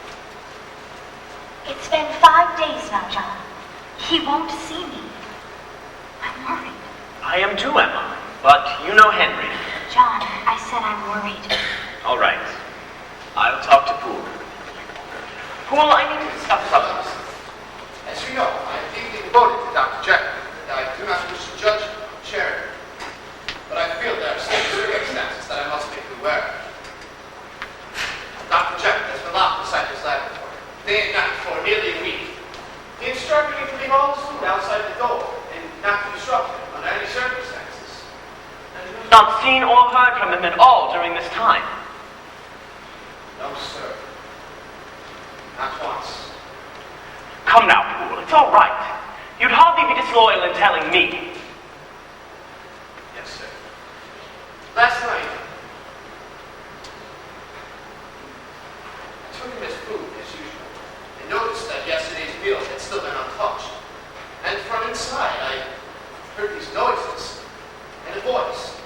[SPEAKER 11] It's been 5 days now, John. He won't see me. I'm worried.
[SPEAKER 3] I am too, Emma. But you know Henry.
[SPEAKER 11] John, I said I'm worried.
[SPEAKER 3] All right. I'll talk to Poole. Poole, I need to discuss something.
[SPEAKER 13] As you know, I am deeply devoted to Dr. Jekyll, and I do not wish to judge him uncharitable. But I feel there are certain circumstances that I must make you aware of. Dr. Jekyll has been locked inside his laboratory, day and night for nearly a week. He instructed me to leave all his food outside the door and not to disrupt him under any circumstances.
[SPEAKER 3] Not seen or heard from him at all during this time.
[SPEAKER 13] No, sir. Not once.
[SPEAKER 3] Come now, Poole. It's all right. You'd hardly be disloyal in telling me.
[SPEAKER 13] Yes, sir. Last night, I took him his food as usual and noticed that yesterday's meal had still been untouched. And from inside, I heard these noises and a voice,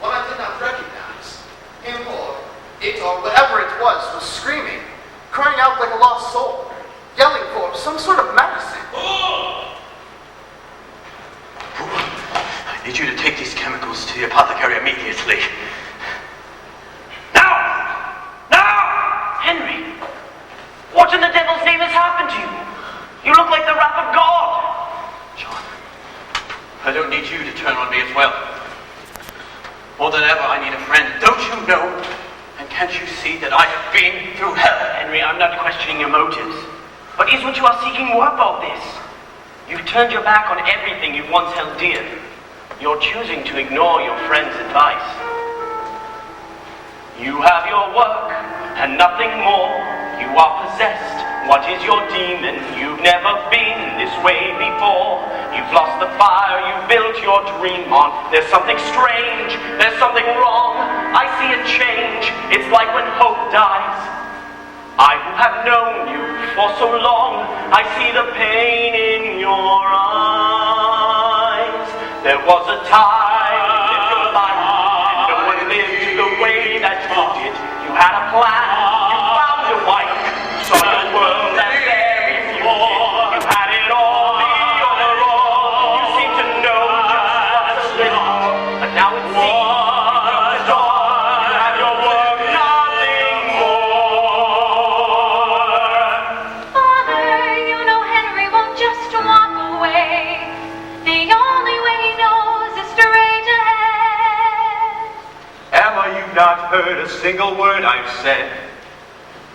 [SPEAKER 13] one I did not recognize. Him or it or whatever it was screaming, crying out like a lost soul, yelling for some sort of medicine.
[SPEAKER 5] I need you to take these chemicals to the apothecary immediately.
[SPEAKER 3] Now! Now! Henry! What in the devil's name has happened to you? You look like the wrath of God!
[SPEAKER 5] John, I don't need you to turn on me as well. More than ever, I need a friend. Don't you know? And can't you see that I have been through hell?
[SPEAKER 3] Henry, I'm not questioning your motives. But is what you are seeking worth all this? You've turned your back on everything you've once held dear. You're choosing to ignore your friend's advice. You have your work, and nothing more. You are possessed. What is your demon? You've never been this way before. You've lost the fire you built your dream on. There's something strange. There's something wrong. I see a change. It's like when hope dies. I who have known you for so long, I see the pain in your eyes. There was a time you lived your life, and no one lived the way that you did. You had a plan, you found your wife, you saw your world and very few did. You had it all on your own. You seemed to know just a little more, but now it seems you closed the door. You have your work, nothing more.
[SPEAKER 11] Father, you know Henry won't just walk away. The only way he knows is to rage ahead.
[SPEAKER 7] Emma, you've not heard a single word I've said.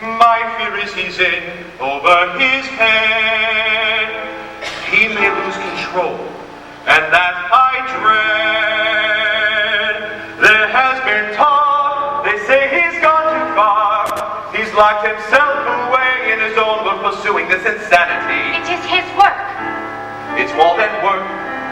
[SPEAKER 7] My fear is he's in over his head. He may lose control, and that I dread. There has been talk, they say he's gone too far. He's locked himself away in his own world, pursuing this insanity.
[SPEAKER 11] It is his work.
[SPEAKER 7] It's more than work.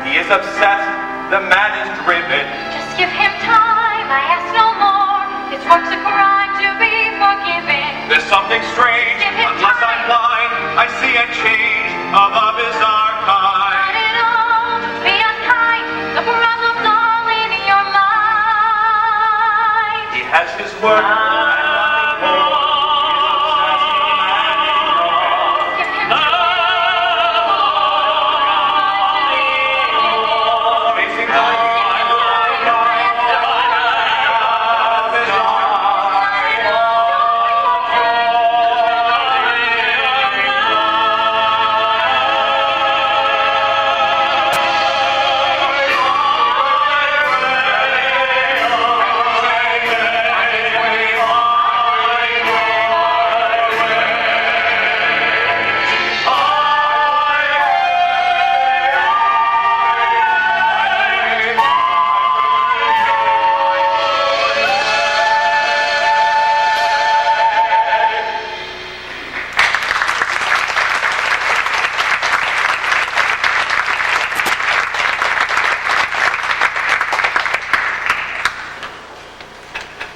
[SPEAKER 7] He is obsessed. The man is driven.
[SPEAKER 11] Just give him time, I ask no more. His work's a crime to be forgiven.
[SPEAKER 7] There's something strange.
[SPEAKER 11] Give him
[SPEAKER 7] Unless
[SPEAKER 11] time.
[SPEAKER 7] I'm blind, I see a change of a bizarre kind.
[SPEAKER 11] Not at all, be unkind. The problem's all in your mind.
[SPEAKER 7] He has his work and nothing more. He is obsessed with the man he
[SPEAKER 11] Give him
[SPEAKER 7] draws.
[SPEAKER 11] time.
[SPEAKER 7] Facing the light.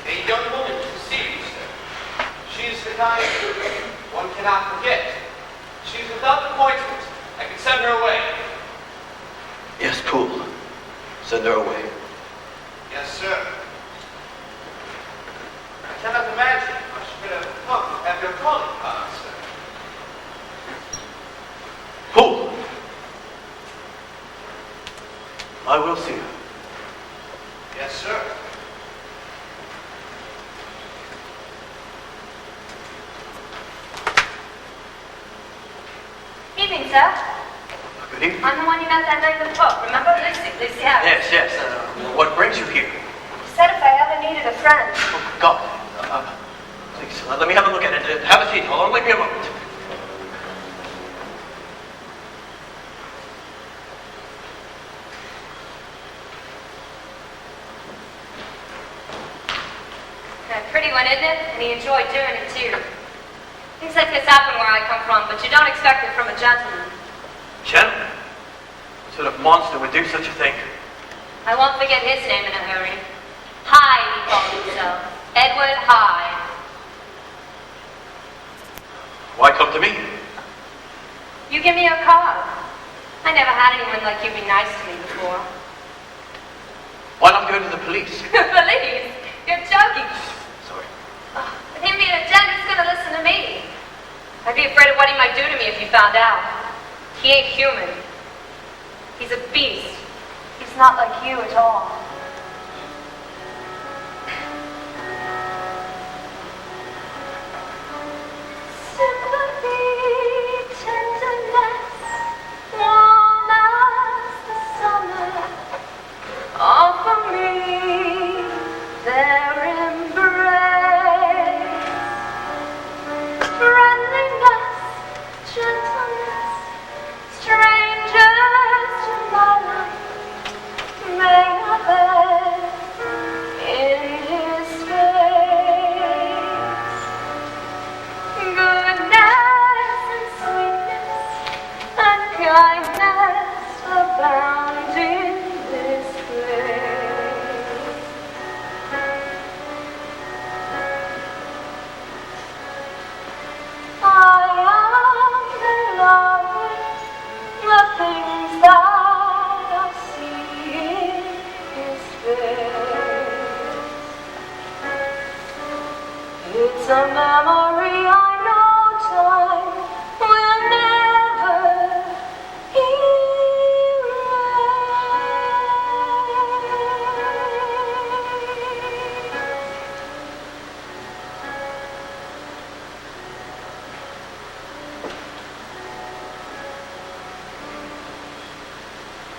[SPEAKER 13] A young woman to see you, sir. She is the kind one cannot forget. She is without appointment. I can send her away.
[SPEAKER 5] Yes, Poole. Send her away.
[SPEAKER 13] Yes, sir. I cannot imagine how she could have come at your calling card, sir.
[SPEAKER 5] Poole! I will see her.
[SPEAKER 13] Yes, sir.
[SPEAKER 11] Evening, sir.
[SPEAKER 5] Good evening.
[SPEAKER 11] I'm the one you met that night in the pub. Remember? Lucy Harris.
[SPEAKER 5] Yes. What brings you here?
[SPEAKER 11] You said if I ever needed a friend.
[SPEAKER 5] Oh, God. Please, let me have a look at it. Have a seat. Hold on, wait me a moment.
[SPEAKER 11] A pretty one, isn't it? And he enjoyed doing it, too. Things like this happen where I come from, but you don't expect it from a gentleman.
[SPEAKER 5] Gentlemen? What sort of monster would do such a thing?
[SPEAKER 11] I won't forget his name in a hurry. Hyde, he called himself. Edward Hyde.
[SPEAKER 5] Why come to me?
[SPEAKER 11] You give me a card. I never had anyone like you be nice to me before.
[SPEAKER 5] Why not go to the police?
[SPEAKER 11] Police? You're joking.
[SPEAKER 5] Sorry.
[SPEAKER 11] With him being a gent, who's gonna listen to me? I'd be afraid of what he might do to me if he found out. He ain't human. He's a beast. He's not like you at all. Sympathy, tenderness, warm as the summer. Offer me their embrace. Friendliness, gentleness, strangers to my life. May I It's a memory I know time will never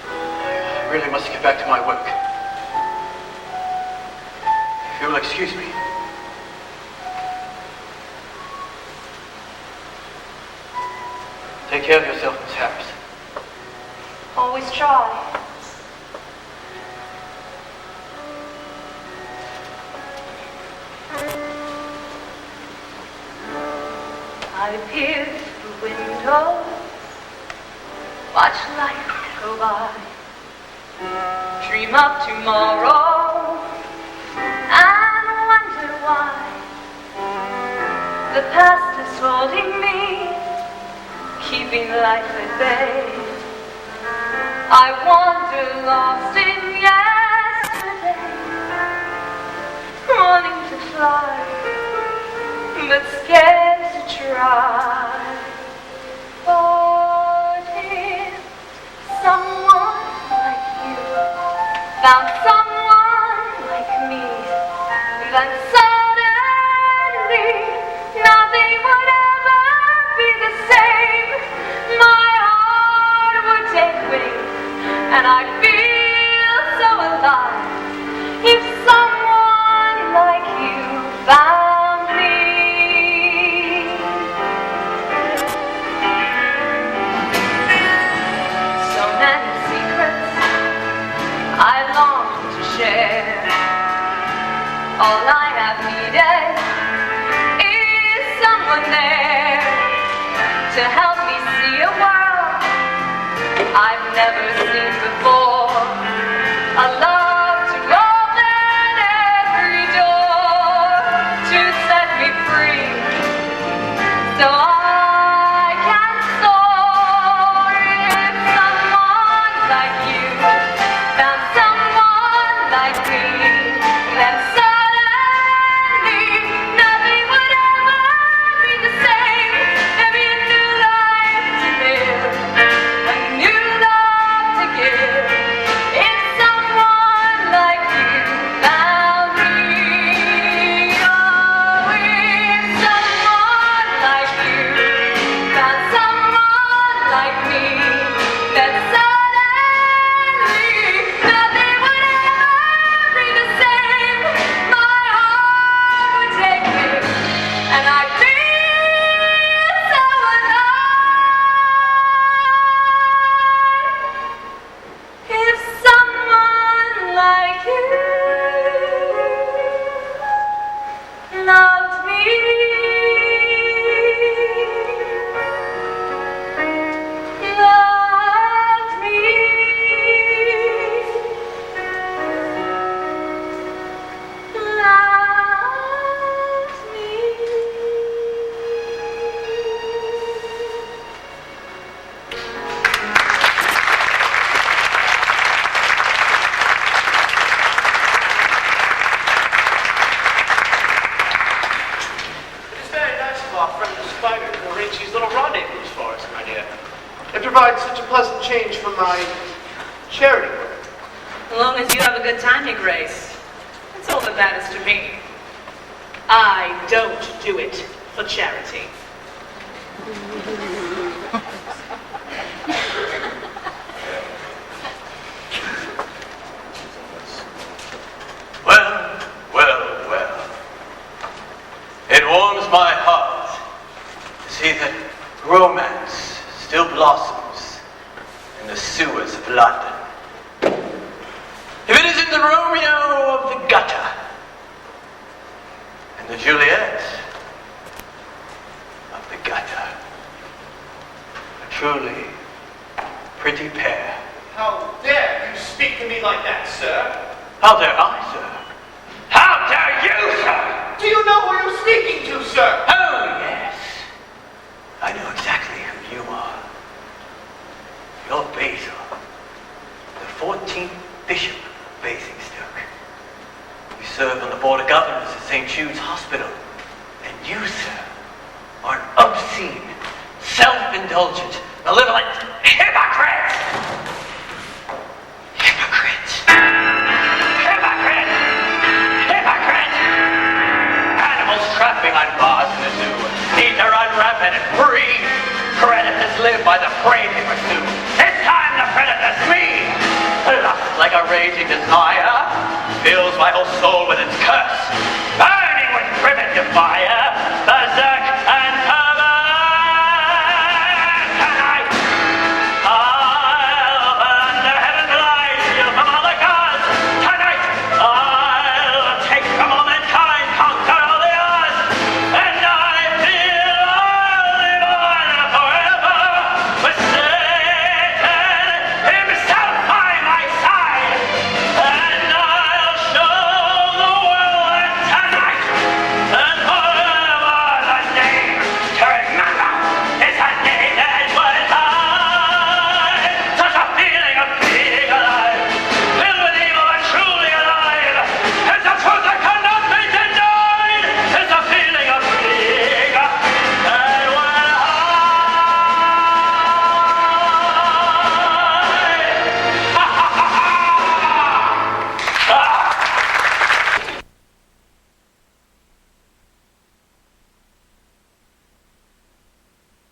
[SPEAKER 5] I really must get back to my work. If you will excuse me. Take care of yourself, Miss Harris.
[SPEAKER 11] always try. I peer through windows, watch life go by, dream of tomorrow, and wonder why the past is holding me, keeping life at bay. I wander lost in yesterday, wanting to fly, but scared to try. But if someone like you found someone like me, then suddenly nothing would ever be the same. My heart would take wing, and I'd feel so alive if someone like you found me. So many secrets I long to share. All I have needed is someone there to help me see a world I've never seen before. A love to open every door, to set me free, so I can soar. If someone like you found someone like me, then suddenly nothing would ever be the same. There'd be a new life to live, a new love to give. If someone like you found me, oh, if someone like you found someone like me, then suddenly nothing would ever be the same. My heart would take me, and I'd feel so alive. If someone like you loved me, loved me, loved
[SPEAKER 3] It is very nice of our friend the spider to arrange these little rendezvous for us, my dear. It provides such a pleasant change from my charity work.
[SPEAKER 12] As long as you have a good time, Your Grace, that's all that matters to me. I don't do it for charity.
[SPEAKER 5] Well, well, well. It warms my heart to see that romance still blossoms in the sewers of London. If it isn't the Romeo of the gutter and the Juliet of the gutter, a truly pretty pair.
[SPEAKER 3] How dare you speak to me like that, sir?
[SPEAKER 5] How dare I, sir? How dare you, sir?
[SPEAKER 3] Do you know who you're speaking to, sir?
[SPEAKER 5] Oh, yes. I know exactly who you are. You're Basil, the 14th Bishop of Basingstoke. You serve on the Board of Governors at St. Jude's Hospital You, sir, are an obscene, self-indulgent, malevolent hypocrite! Hypocrite! Hypocrite! Hypocrite! Animals trapped behind bars in the zoo need to run rapid and free. Predators live by the prey they pursue. It's time the predator's me! Lust like a raging desire fills my whole soul with its curse. Burning with primitive fire, berserk and perverse. Tonight, I'll burn the heaven's light, steal from all the gods. Tonight, I'll take from all mankind, conquer all the odds. And I feel I'll live on forever with Satan himself by my side. And I'll show the world that tonight and forever the name to remember is a name that was mine. Such a feeling of being alive, filled with evil but truly alive. It's a truth that cannot be denied. It's a feeling of being and when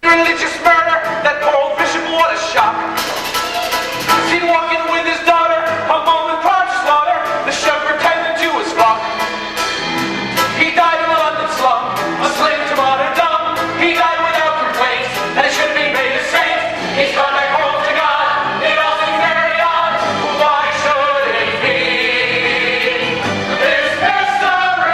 [SPEAKER 7] Religious murder, that poor old bishop, what a shock. Seen walking with his daughter, a moment prior to slaughter, the shepherd tended to his flock. He died in a London slum, a slave to martyrdom. He died without complaint, and it should be made a saint. He's gone back home to God, it all seems very odd. Why should it be? This mystery.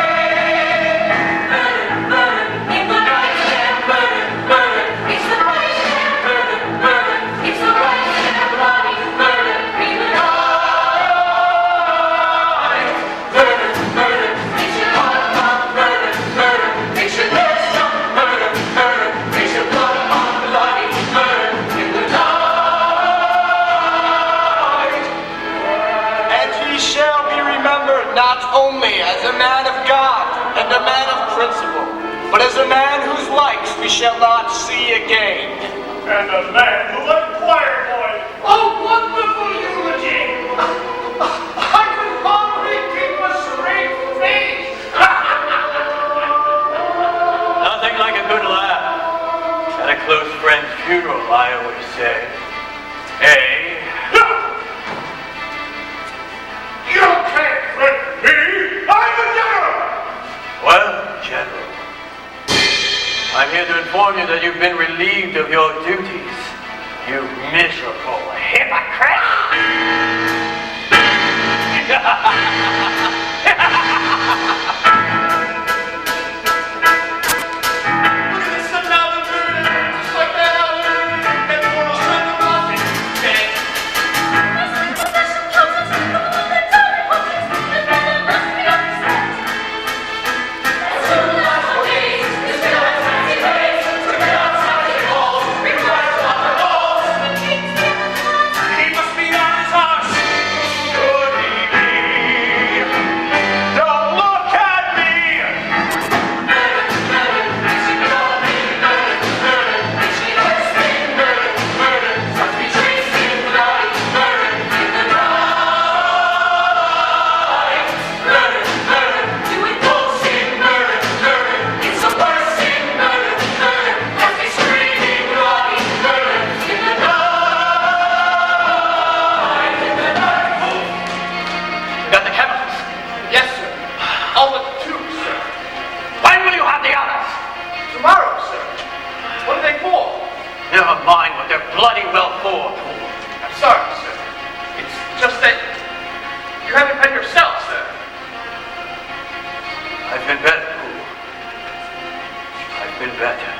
[SPEAKER 7] And he shall be remembered not only as a man of God and a man of principle, but as a man whose likes we shall not see again.
[SPEAKER 6] And a man who led choir boys.
[SPEAKER 10] A wonderful eulogy! I could hardly keep a straight face!
[SPEAKER 5] Nothing like a good laugh. At a close friend's funeral, I always say. Hey,
[SPEAKER 10] You can't threaten me! I'm the general!
[SPEAKER 5] well, General, I'm here to inform you that you've been relieved of your duties. You miserable hypocrite!
[SPEAKER 7] Look at this another murder, just like that other. That poor old son of mine is dead. He must be on his horse. Could he be? Don't look at me.
[SPEAKER 5] You got the chemicals?
[SPEAKER 7] Yes, sir. All but two, sir.
[SPEAKER 5] When will you have the others?
[SPEAKER 7] Tomorrow, sir. What are they for?
[SPEAKER 5] Never mind what they're bloody well for.
[SPEAKER 7] I'm sorry, sir. It's just that you haven't been yourself, sir.
[SPEAKER 5] I've been better, fool. I've been better.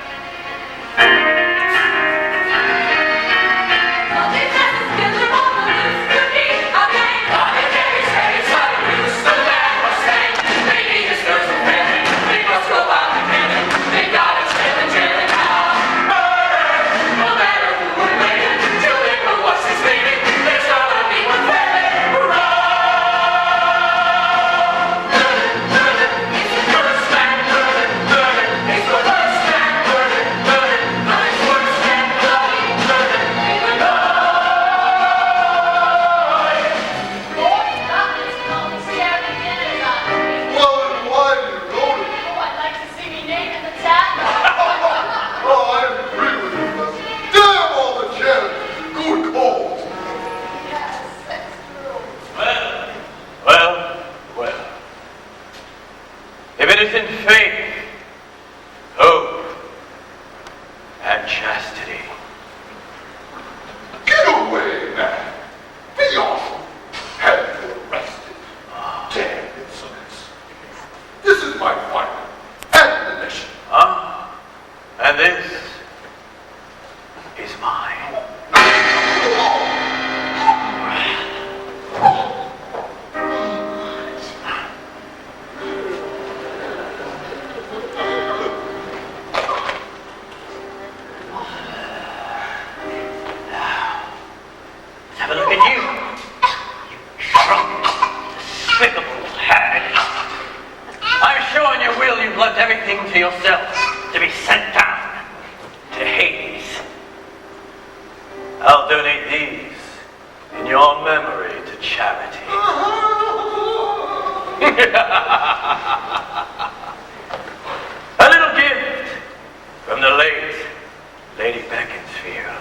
[SPEAKER 7] Murder,
[SPEAKER 5] everything to yourself to be sent down to Hades. I'll donate these in your memory to charity. A little gift from the late Lady Beaconsfield.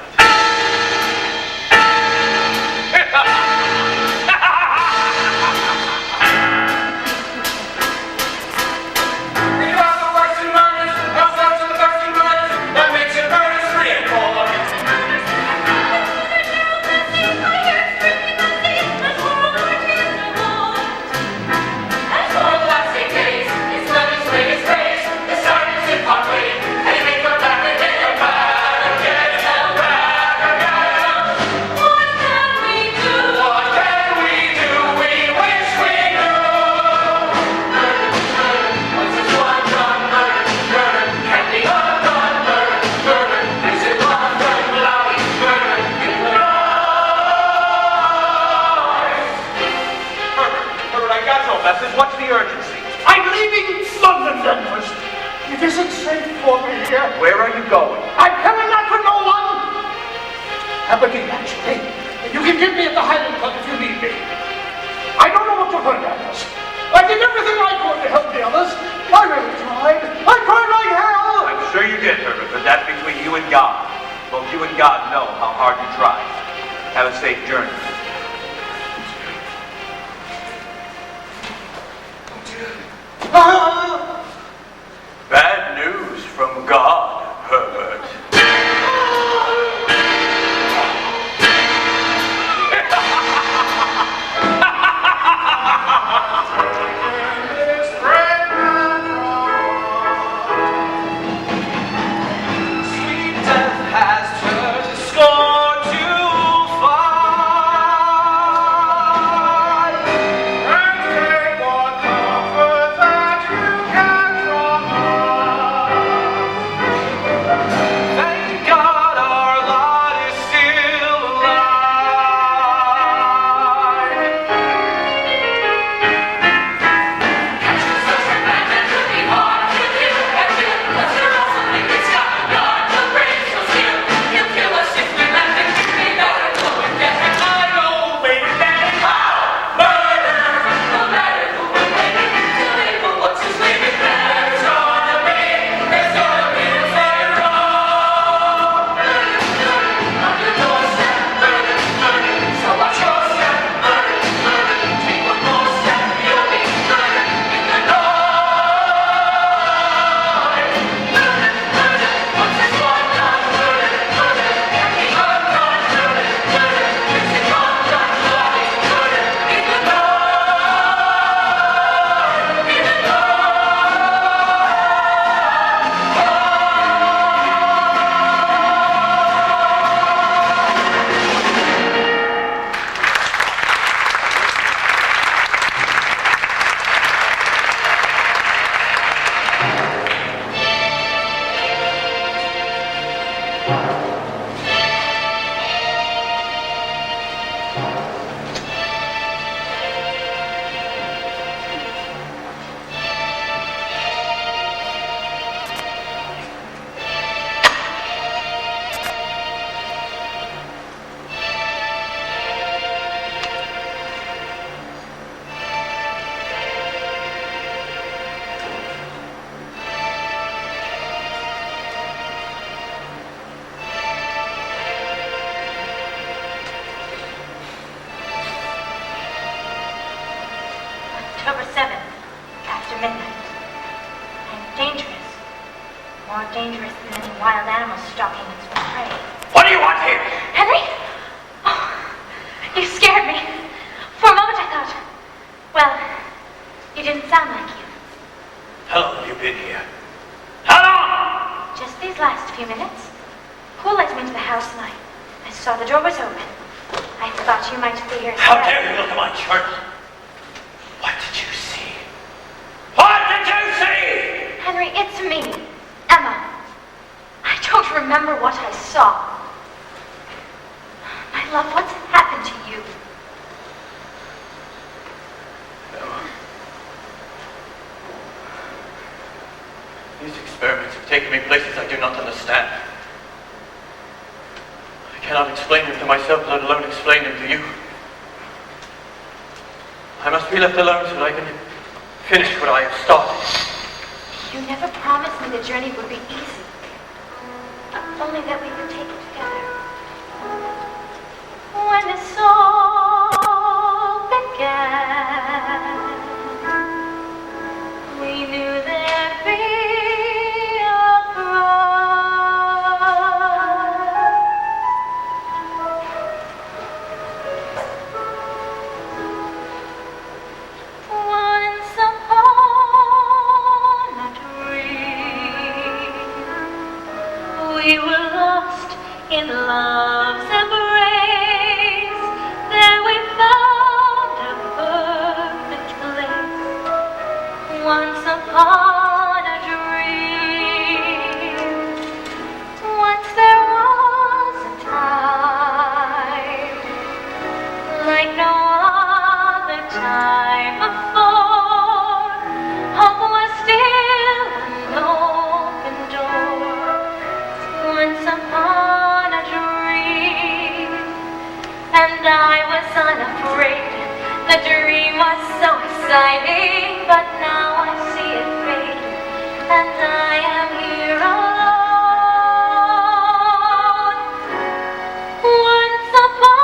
[SPEAKER 10] What's the urgency? I'm leaving London, Denver. It isn't safe for me here.
[SPEAKER 5] Where are you going?
[SPEAKER 10] I'm carrying that for no one. Aberdeen, actually. You can get me at the Highland Club if you need me. I don't know what to hurt others. I did everything I could to help the others. I really tried. I tried like hell.
[SPEAKER 5] I'm sure you did, Herbert, but that's between you and God. Both you and God know how hard you tried. Have a safe journey. Bad news from God, Herbert.
[SPEAKER 7] Sweet death has turned the score too far. And take what comfort that you can from us. Thank God our lot is still alive.
[SPEAKER 11] October 7th, after midnight. I'm dangerous. More dangerous than any wild animal stalking its prey.
[SPEAKER 5] What do you want here?
[SPEAKER 11] Henry? Oh, you scared me. For a moment I thought, well, you didn't sound like you.
[SPEAKER 5] How long have you been here? How long?
[SPEAKER 11] Just these last few minutes. Who let me into the house and I saw the door was open. I thought you might be here.
[SPEAKER 5] How dare you look at my journal? What did you see? What did you see?
[SPEAKER 11] Henry, it's me, Emma. I don't remember what I saw. My love, what's happened to you?
[SPEAKER 5] These experiments have taken me places I do not understand. I cannot explain them to myself, let alone explain them to you. I must be left alone so that I can finish what I have started.
[SPEAKER 11] You never promised me the journey would be easy. Only that we would take it together. When this all began, we knew there'd be a once upon a dream, we were lost in love's embrace. There we found a perfect place. Once upon a dream, once there was a time like no other time before. Hope was still an open door. Once upon a dream, and I was unafraid. The dream was so exciting, but now I see it fade, and I am here alone. Once upon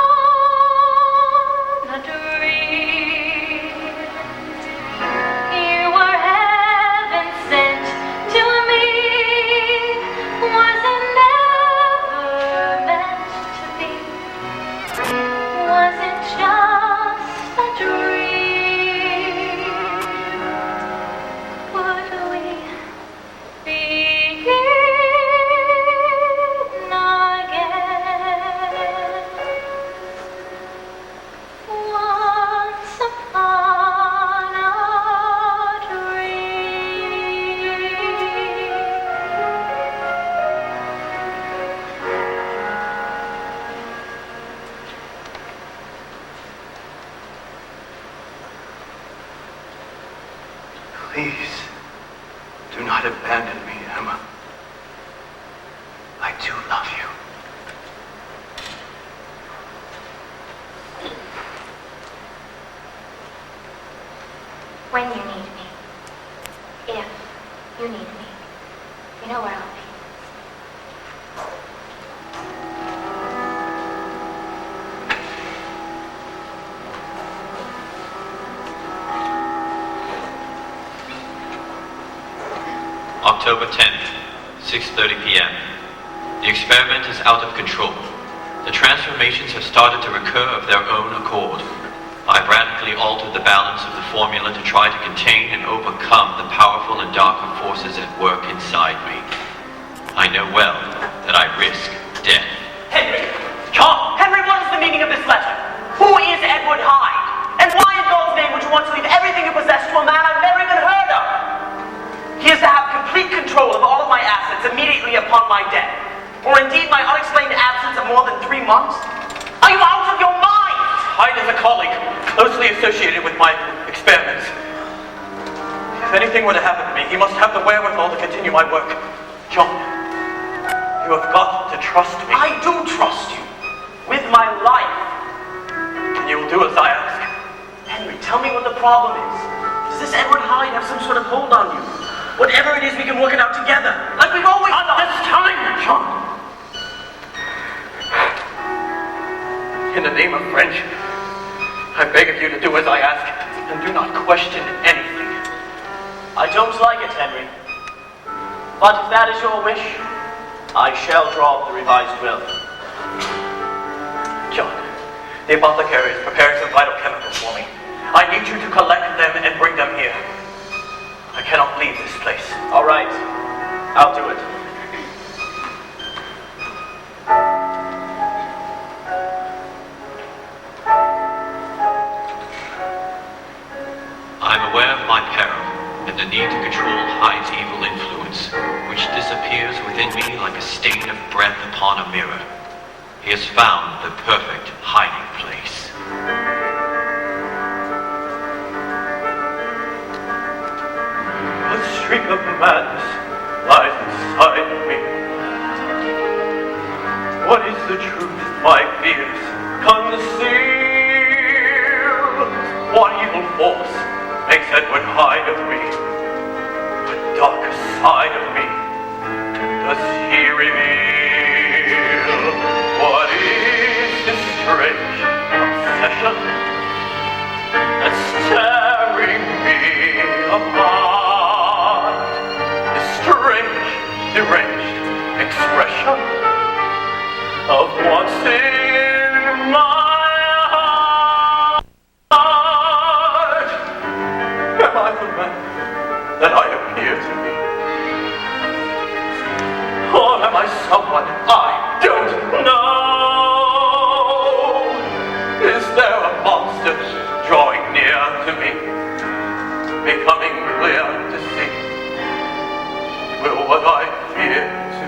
[SPEAKER 11] a dream, you were heaven sent to me. Was it never meant to be? Was it just a dream? Would we begin again? Once upon a dream.
[SPEAKER 5] Please, do not abandon me, Emma. I do love you.
[SPEAKER 11] When you need me, if you need me, you know where I'll be.
[SPEAKER 2] October 10th, 6:30 p.m. The experiment is out of control. The transformations have started to recur of their own accord. I've radically altered the balance of the formula to try to contain and overcome the powerful and darker forces at work inside me. I know well that I risk death.
[SPEAKER 3] Henry! John! Henry, what is the meaning of this letter? Who is Edward Hyde? And why in God's name would you want to leave everything you possess to a man I've never even heard of? He is to have complete control of all of my assets immediately upon my death. Or indeed my unexplained absence of more than 3 months. Are you out of your mind?
[SPEAKER 5] Hyde is a colleague, closely associated with my experiments. If anything were to happen to me, he must have the wherewithal to continue my work. John, you have got to trust me.
[SPEAKER 3] I do trust you. With my life.
[SPEAKER 5] And you will do as I ask.
[SPEAKER 3] Henry, tell me what the problem is. Does this Edward Hyde have some sort of hold on you? Whatever it is, we can work it out together. Like we've always done.
[SPEAKER 5] This time, John. In the name of friendship, I beg of you to do as I ask, and do not question anything.
[SPEAKER 3] I don't like it, Henry. But if that is your wish, I shall draw up the revised will.
[SPEAKER 5] John, the apothecary is preparing some vital chemicals for me. I need you to collect them and bring them here. I cannot leave this place.
[SPEAKER 3] All right. I'll do it.
[SPEAKER 2] I'm aware of my peril and the need to control Hyde's evil influence, which disappears within me like a stain of breath upon a mirror. He has found the perfect hiding place.
[SPEAKER 5] A streak of madness
[SPEAKER 4] the truth my fears conceal? What evil force makes Edward Hyde of me? What darker side of me does he reveal? What is this strange obsession that's tearing me apart? This strange, deranged expression of what's in my heart. Am I the man that I appear to be? Or am I someone I don't know? Is there a monster drawing near to me, becoming clear to see? Will what I fear to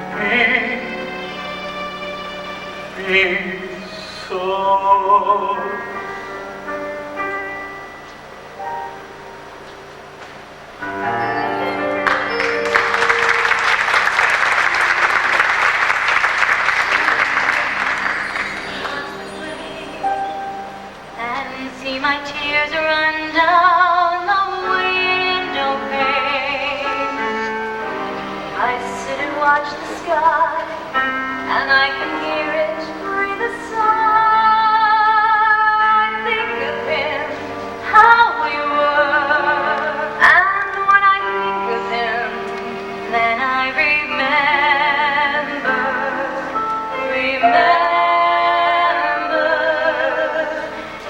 [SPEAKER 4] be so?
[SPEAKER 11] And see my tears run down the window pane. I sit and watch the sky, and I can hear it breathe a sigh. Think of him, how we were, and when I think of him, then I remember.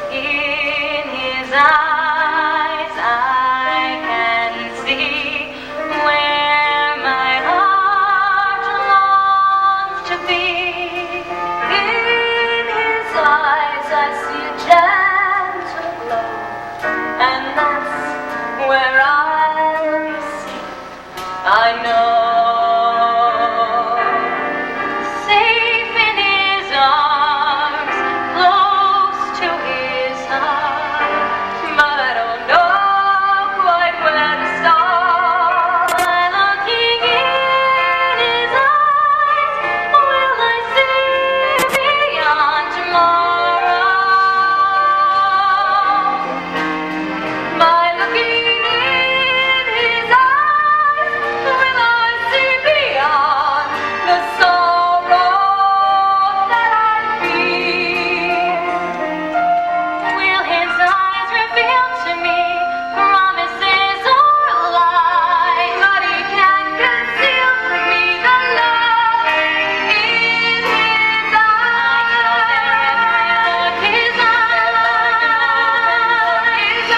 [SPEAKER 11] In his eyes I can see where my heart longs to be. In his eyes I see a gentle glow, and that's where I'll be safe, I know. Safe in his arms, close to his heart, but I don't know quite where to start. Looking in his eyes, will I see beyond tomorrow? By looking in his eyes, will I see beyond the sorrow that I feel? Will his eyes reveal to me promises or lies? But he can't conceal from me the love in his eyes. His eyes, his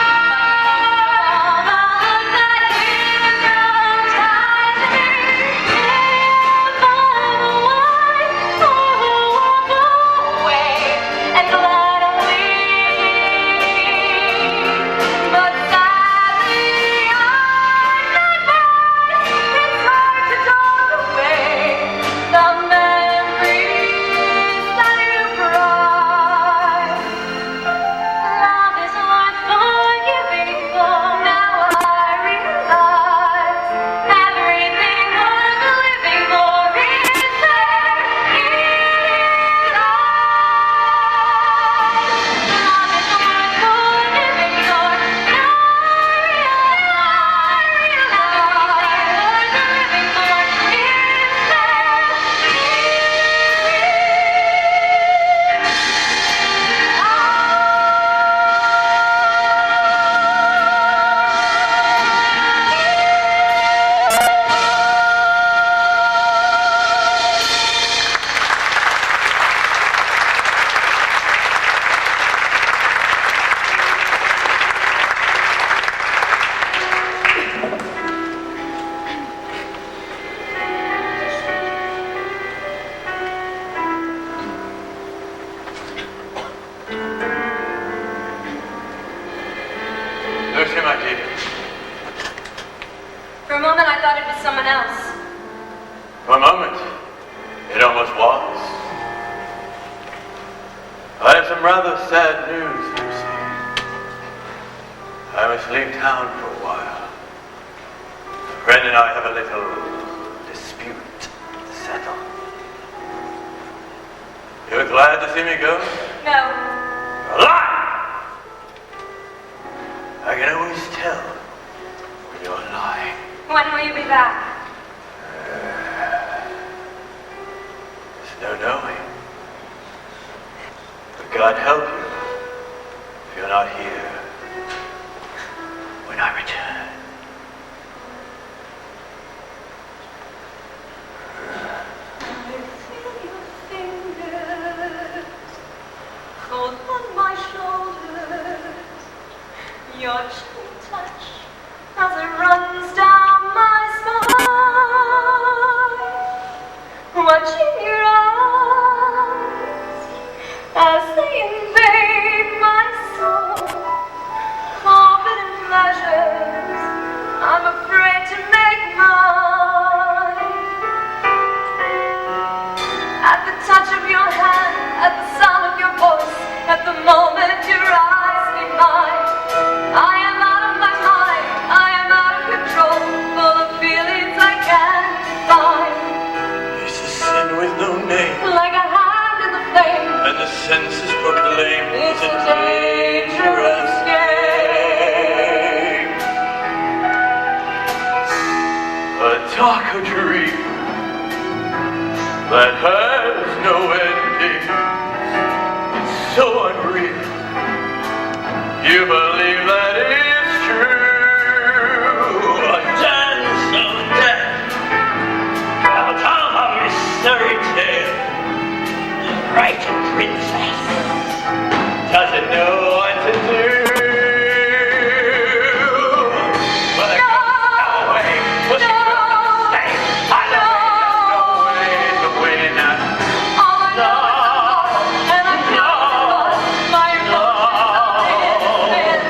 [SPEAKER 11] Love is worth forgiving for. Now I realize everything worth living for is there in his eyes. Love is worth forgiving for. Now I realize everything worth living
[SPEAKER 4] Lucy, my dear,
[SPEAKER 11] For a moment, I thought it was someone else.
[SPEAKER 4] for a moment, it almost was. I have some rather sad news, Lucy. I must leave town for a while. A friend and I have a little dispute to settle.
[SPEAKER 5] glad to see me go?
[SPEAKER 11] No.
[SPEAKER 5] A lie! I can always tell when you're lying.
[SPEAKER 11] When will you be back?
[SPEAKER 5] There's no knowing. But God help you if you're not here when I return.
[SPEAKER 11] Cold on my shoulders, your gentle touch as it runs down my spine, watching your eyes as they invade my soul, forbidden pleasures I'm afraid to make mine. At the touch of your hand, at the sound of your voice, at the moment your eyes meet mine, I am out of my mind, I am out of control, full of feelings I can't define.
[SPEAKER 5] It's a sin with no name,
[SPEAKER 11] like a hand in the flame,
[SPEAKER 5] and the senses proclaim
[SPEAKER 11] it's a dangerous game.
[SPEAKER 5] A darker dream that has no ending. It's so unreal. You believe that it's true. A dance of death. I'll tell a mystery tale. The bright princess doesn't know what to do. But there comes no way. Well, she will stay. I know there's no way to win.
[SPEAKER 11] All I know is the and I'm not my emotions is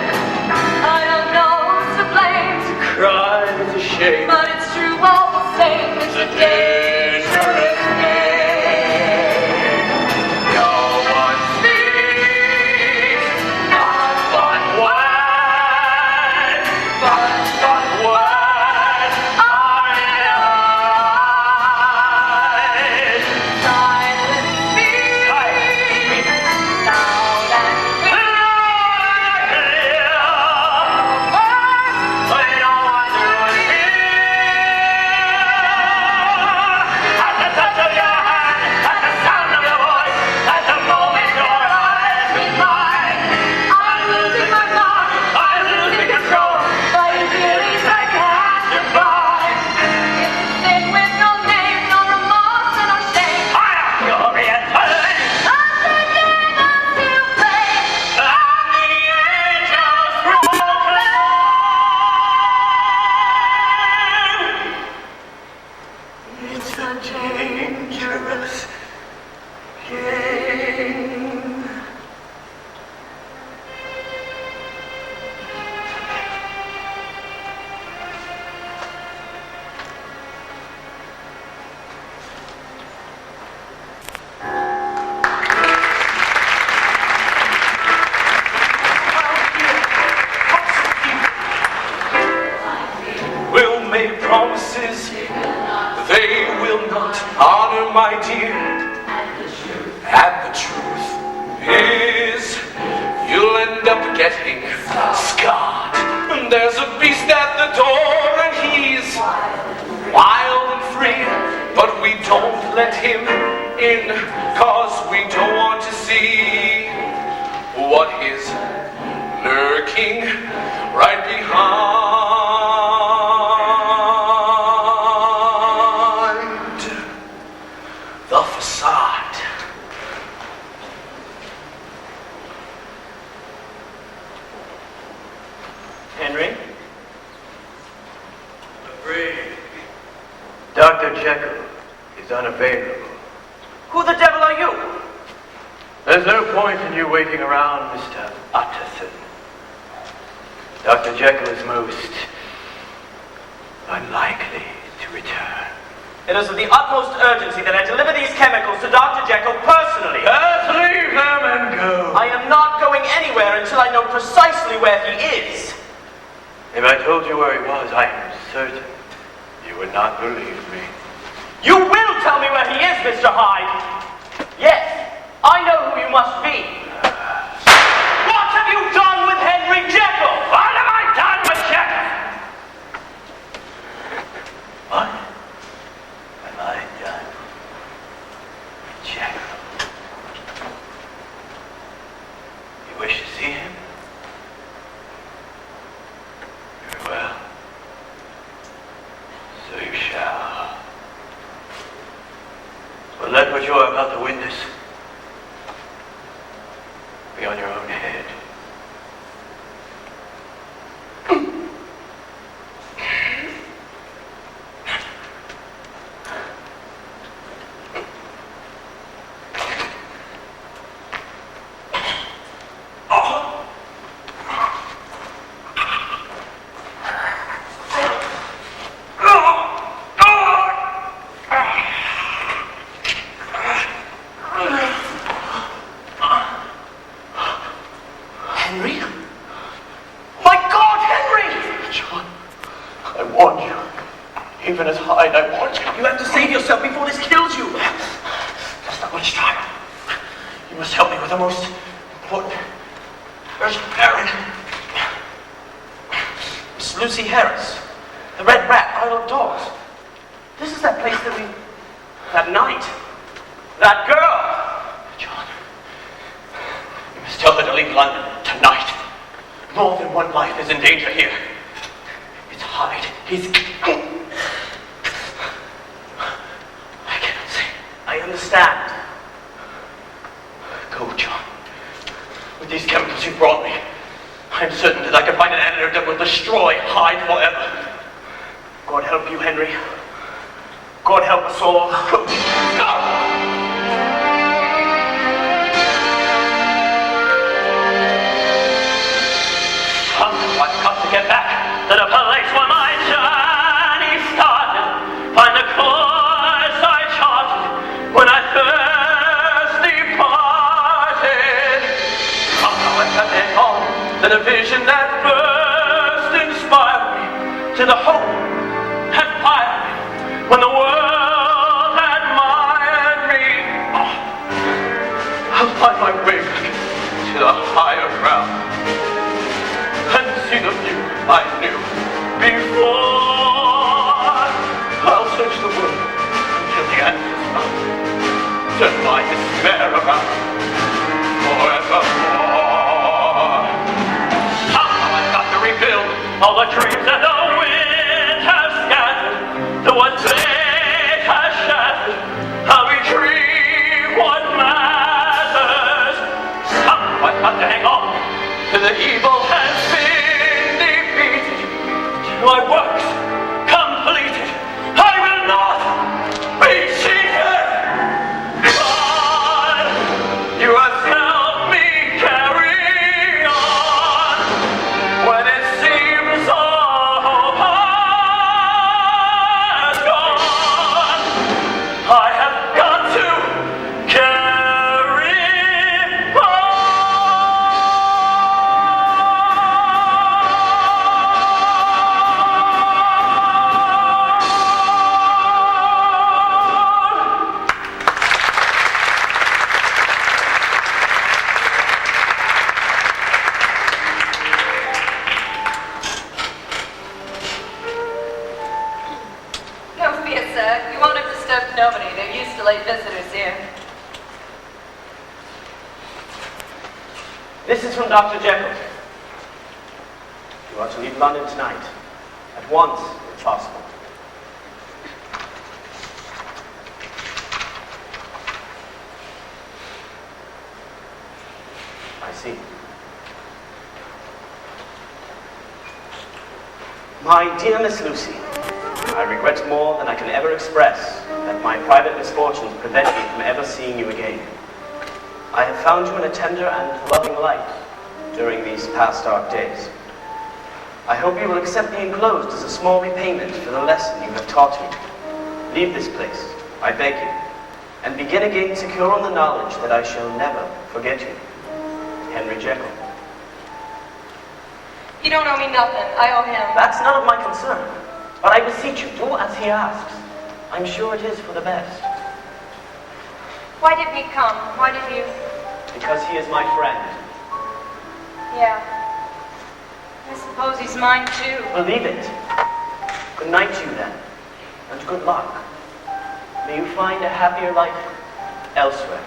[SPEAKER 11] I don't know who's to blame,
[SPEAKER 5] Cry is a shame.
[SPEAKER 11] but it's true all the same. It's a dangerous game.
[SPEAKER 5] No one speaks, not but one, but one eyes.
[SPEAKER 11] Silence speaks loud and clear.
[SPEAKER 5] But no one to hear. At the touch of your hand, at the sound of your voice, at the moment your eyes meet mine,
[SPEAKER 11] I'm losing my mind,
[SPEAKER 5] I'm losing control.
[SPEAKER 11] fighting feelings I can't define. It's a sin with no name, no remorse and no shame.
[SPEAKER 5] You'll be a turn.
[SPEAKER 11] I'm taking us to blame.
[SPEAKER 5] And the angels proclaim. It's a dangerous game. We'll make promises they will not honor, my dear. And the truth is, you'll end up getting scarred. There's a beast at the door, and he's wild and free. But we don't let him in, 'cause we don't want to see what is lurking right behind the facade.
[SPEAKER 3] Henry?
[SPEAKER 5] Afraid. Dr. Jekyl is unavailable.
[SPEAKER 3] Who the devil are you?
[SPEAKER 5] There's no point in you waiting around, Mr. Utterson. Dr. Jekyl is most unlikely to return.
[SPEAKER 3] It is of the utmost urgency that I deliver these chemicals to Dr. Jekyl personally.
[SPEAKER 5] Let's leave them and go.
[SPEAKER 3] I am not going anywhere until I know precisely where he is.
[SPEAKER 5] If I told you where he was, I am certain you would not believe me.
[SPEAKER 3] You will tell me where he is, Mr. Hyde. Yes, I you must be. What have you done with Henry Jekyll? What have I done with Jekyll?
[SPEAKER 5] What have I done? Jekyll. You wish to see him? Very well. So you shall. But let what you are about to witness be on your own head.
[SPEAKER 3] Henry? My God, Henry!
[SPEAKER 5] John, I warned you. Even as Hyde, I warned you.
[SPEAKER 3] You have to save yourself before this kills you.
[SPEAKER 5] There's not much time. You must help me with the most important, urgent errand.
[SPEAKER 3] Miss Lucy Harris, the Red Rat, Isle of Dogs. This is that place that night. That girl.
[SPEAKER 5] John, you must tell her to leave London tonight. More than one life is in danger here. It's Hyde. He's... I cannot say.
[SPEAKER 3] I understand.
[SPEAKER 5] Go, John. With these chemicals you brought me, I'm certain that I can find an antidote that will destroy Hyde forever.
[SPEAKER 3] God help you, Henry. God help us all.
[SPEAKER 5] Go!
[SPEAKER 3] I've got to get back to the place where my journey started. Find the course I charted when I first departed. Somehow I've got to hang on to the vision that first inspired me, to the hope that fired me when the world admired me. Oh,
[SPEAKER 5] I'll find my way back to the higher ground and see the view I knew before. I'll search the world until the answer's found. Turn my despair around forevermore.
[SPEAKER 3] Somehow I've got to rebuild all the dreams that the wind has scattered. The ones fate has shattered. I'll retrieve what matters. Somehow I've got to hang on to the evil has been defeated. Till my work's completed, I will not be cheated. God, you have helped me carry on when it seems all hope has gone. I have got to carry on.
[SPEAKER 11] Don't fear, sir. You won't have disturbed nobody. They're used to late visitors here.
[SPEAKER 3] This is from Dr. Jekyll. You are to leave London tonight. At once, if possible. I see. My dear Miss Lucy, I regret more than I can ever express that my private misfortunes prevent me from ever seeing you again. I have found you in a tender and loving light during these past dark days. I hope you will accept the enclosed as a small repayment for the lesson you have taught me. Leave this place, I beg you, and begin again secure on the knowledge that I shall never forget you. Henry Jekyll.
[SPEAKER 11] You don't owe me nothing. I owe him.
[SPEAKER 3] That's none of my concern. But I beseech you, do as he asks. I'm sure it is for the best.
[SPEAKER 11] Why did we come? Why did you...
[SPEAKER 3] Because he is my friend.
[SPEAKER 11] Yeah. I suppose he's mine too.
[SPEAKER 3] Believe it. Good night to you then, and good luck. May you find a happier life elsewhere.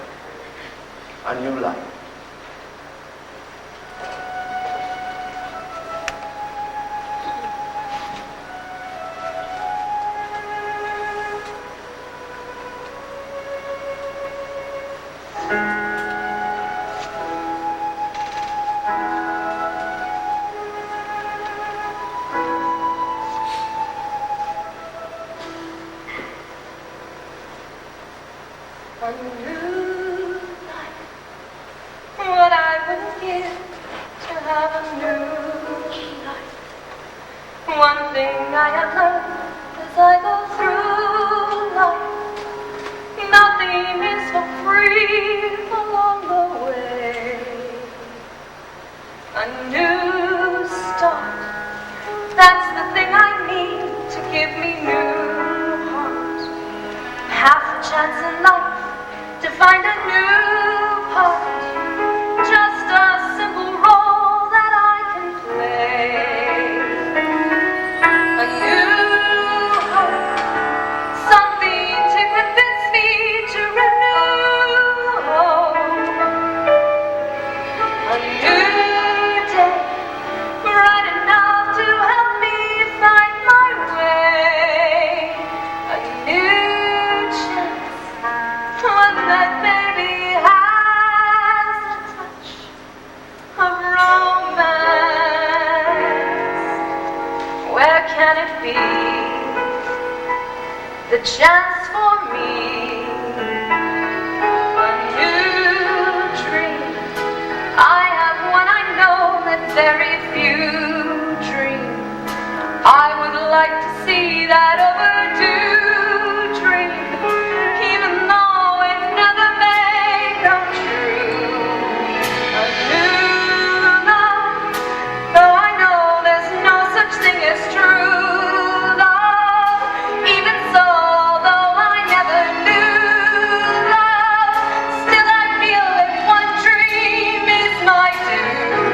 [SPEAKER 3] A new life.
[SPEAKER 11] What I would give to have a new life. One thing I have learned as I go through life, nothing is for free along the way. A new start, that's the thing I need to give me new heart. Half a chance in life to find a new part. Just a simple role that I can play. A new hope, something to convince me to renew hope. A new day, bright enough to help me find my way. A new chance, one that maybe has a touch of romance. Where can it be? The chance for me. A new dream. I have one I know that very few dream. I would like to see that overdue dream, even though it never may come true. A new love, though I know there's no such thing as true love. Even so, though I never knew love, still I feel that one dream is my due.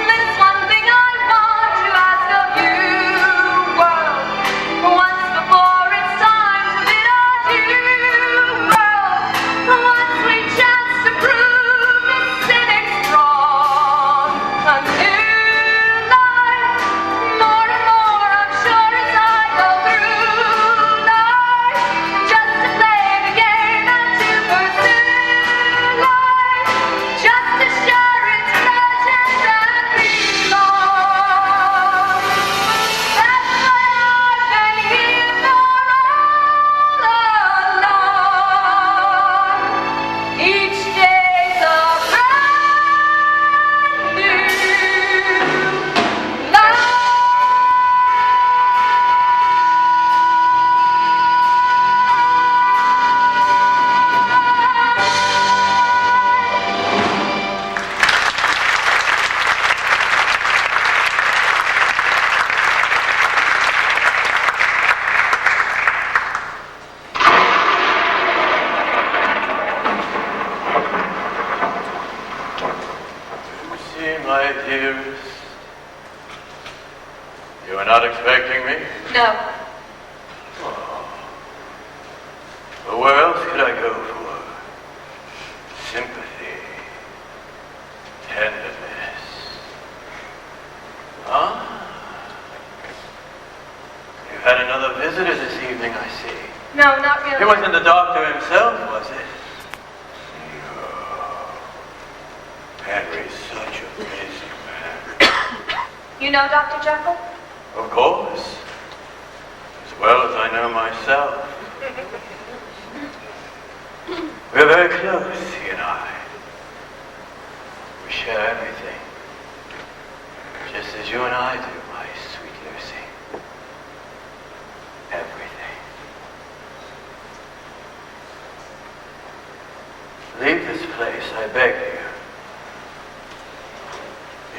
[SPEAKER 11] There's one thing I want to ask of you, world. Once before it's time to bid adieu, world. One sweet chance to prove the cynic strong. A new life, more and more I'm sure as I go through life. Just to play the game and to pursue life. Just to share its legends and belong. That's why I've been here for all along. Each day's a brand new life.
[SPEAKER 5] You see, my dearest, you are not expecting me?
[SPEAKER 11] No.
[SPEAKER 5] Well, where else could I go for sympathy, tenderness? Huh? You had another visitor this evening, I see.
[SPEAKER 11] No, not really.
[SPEAKER 5] It wasn't the doctor himself, was it? Henry's such a busy man.
[SPEAKER 11] You know Dr. Jekyl?
[SPEAKER 5] Of course. As well as I know myself. We're very close, he and I. We share everything. Just as you and I do, my sweet Lucy. Everything. Leave this place, I beg you.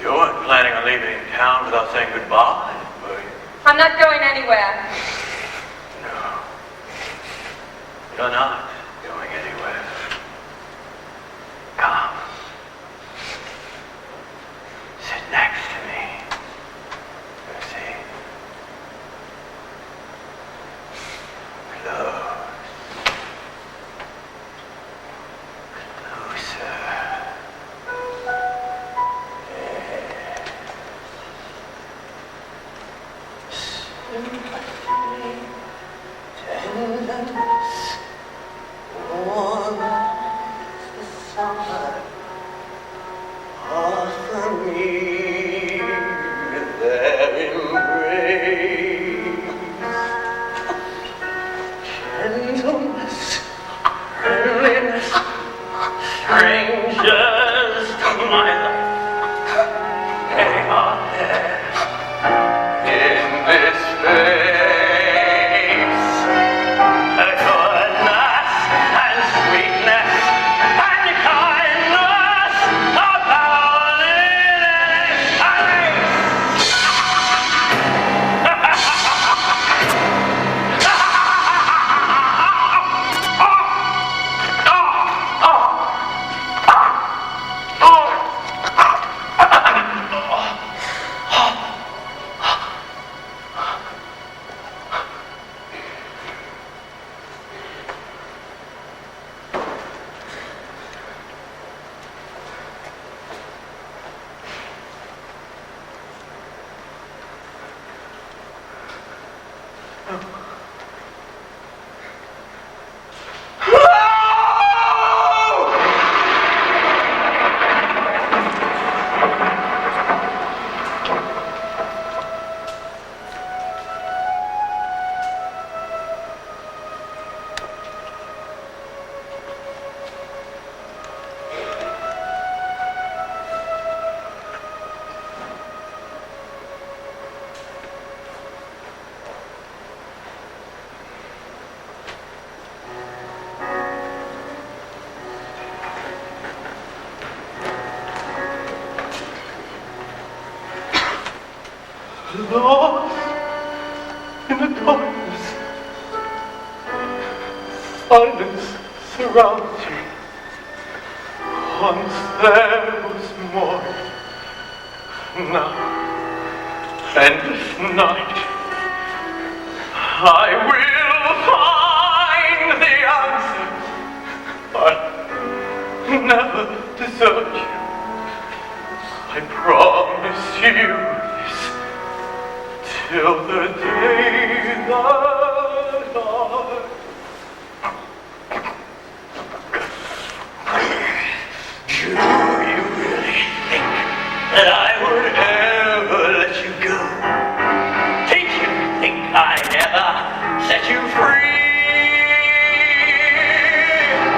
[SPEAKER 5] You weren't planning on leaving town without saying goodbye, were you?
[SPEAKER 11] I'm not going anywhere.
[SPEAKER 5] No. You're not going anywhere. Come. Sit next to me. Lucy. Close. Closer. Sympathy, tenderness, warm as the summer. Offer me their embrace. Gentleness, friendliness, strangers to my life. They are there in this face. Goodness and sweetness and kindness abound in this place. Lost in the darkness, silence surrounds you. Once there was more, now endless night. I will find the answers, but never desert you. I promise you this. Till the day that I do you really think that I would ever let you go? Did you think I'd ever set you free?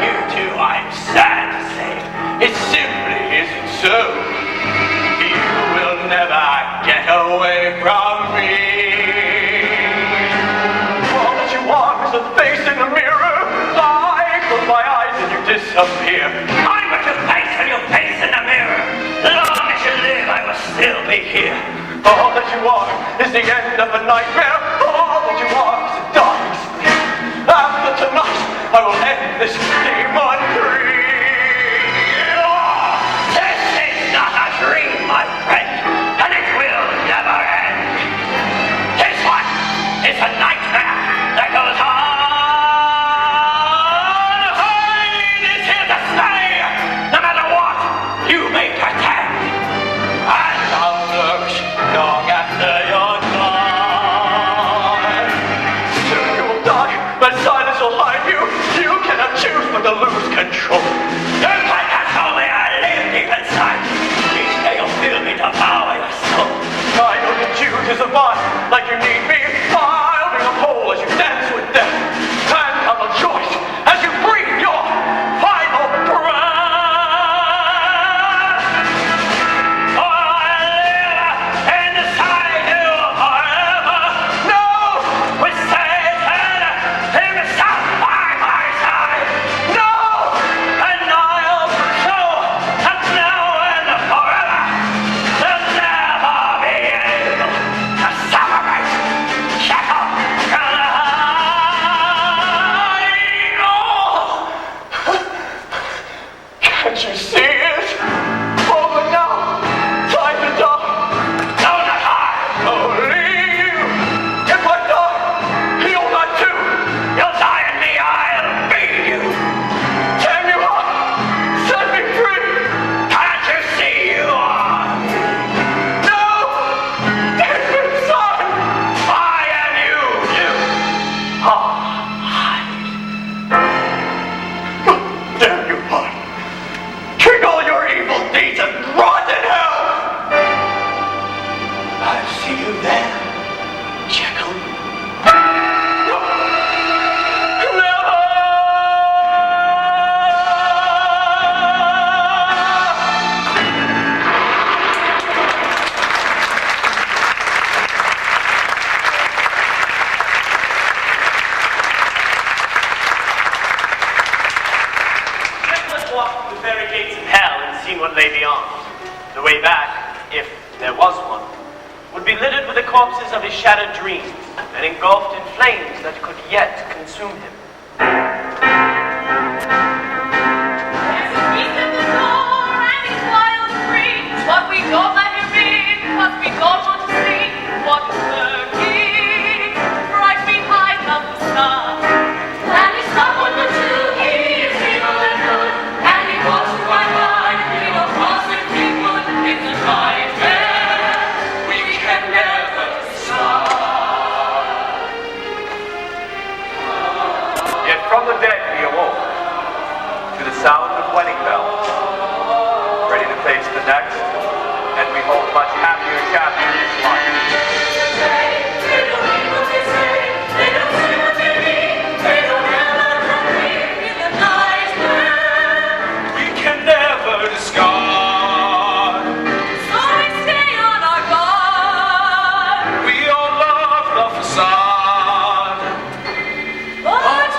[SPEAKER 5] You too, I'm sad to say, it simply isn't so. You will never get away from me. All that you are is a face in the mirror. I close my eyes and you disappear. I'm but your face and your face in the mirror. Long as you live, I will still be here. All that you are is the end of a nightmare. All that you are is a dying sleep. After tonight, I will end this demon dream. This is not a dream, my friend. Never end. This one is a nightmare that goes on. Hyde is here to stay, no matter what you may pretend. And I'll lurk long after you're gone. Soon you will die, but silence will hide you. You cannot choose but to lose control. You can't control me, I live deep inside. Each day you'll feel me devour your soul. I know you choose to survive like you need me. I'll bring a pole as you dance with death. And I'll rejoice as you breathe your final breath. For I live inside you forever. No, with Satan himself by my side. No, and I'll show that now and forever. There'll never be able to separate
[SPEAKER 7] See you there, Jekyll.
[SPEAKER 3] What lay beyond. The way back, if there was one, would be littered with the corpses of his shattered dreams and engulfed in flames that could yet consume him.
[SPEAKER 12] There's a beast at the door and he's wild and free, but we don't let him in because we don't want to see what is lurking right behind the facade. And he's not one or two, he is evil and good, and he walks through my mind.
[SPEAKER 5] From the dead he awoke, to the sound of wedding bells, ready to face the next, and we hope much happier chapter in his life.
[SPEAKER 12] They don't mean what they say, they don't say what they mean, they don't ever complete in the night man.
[SPEAKER 7] We can never discard.
[SPEAKER 12] So we stay on our guard.
[SPEAKER 7] We all love the facade. But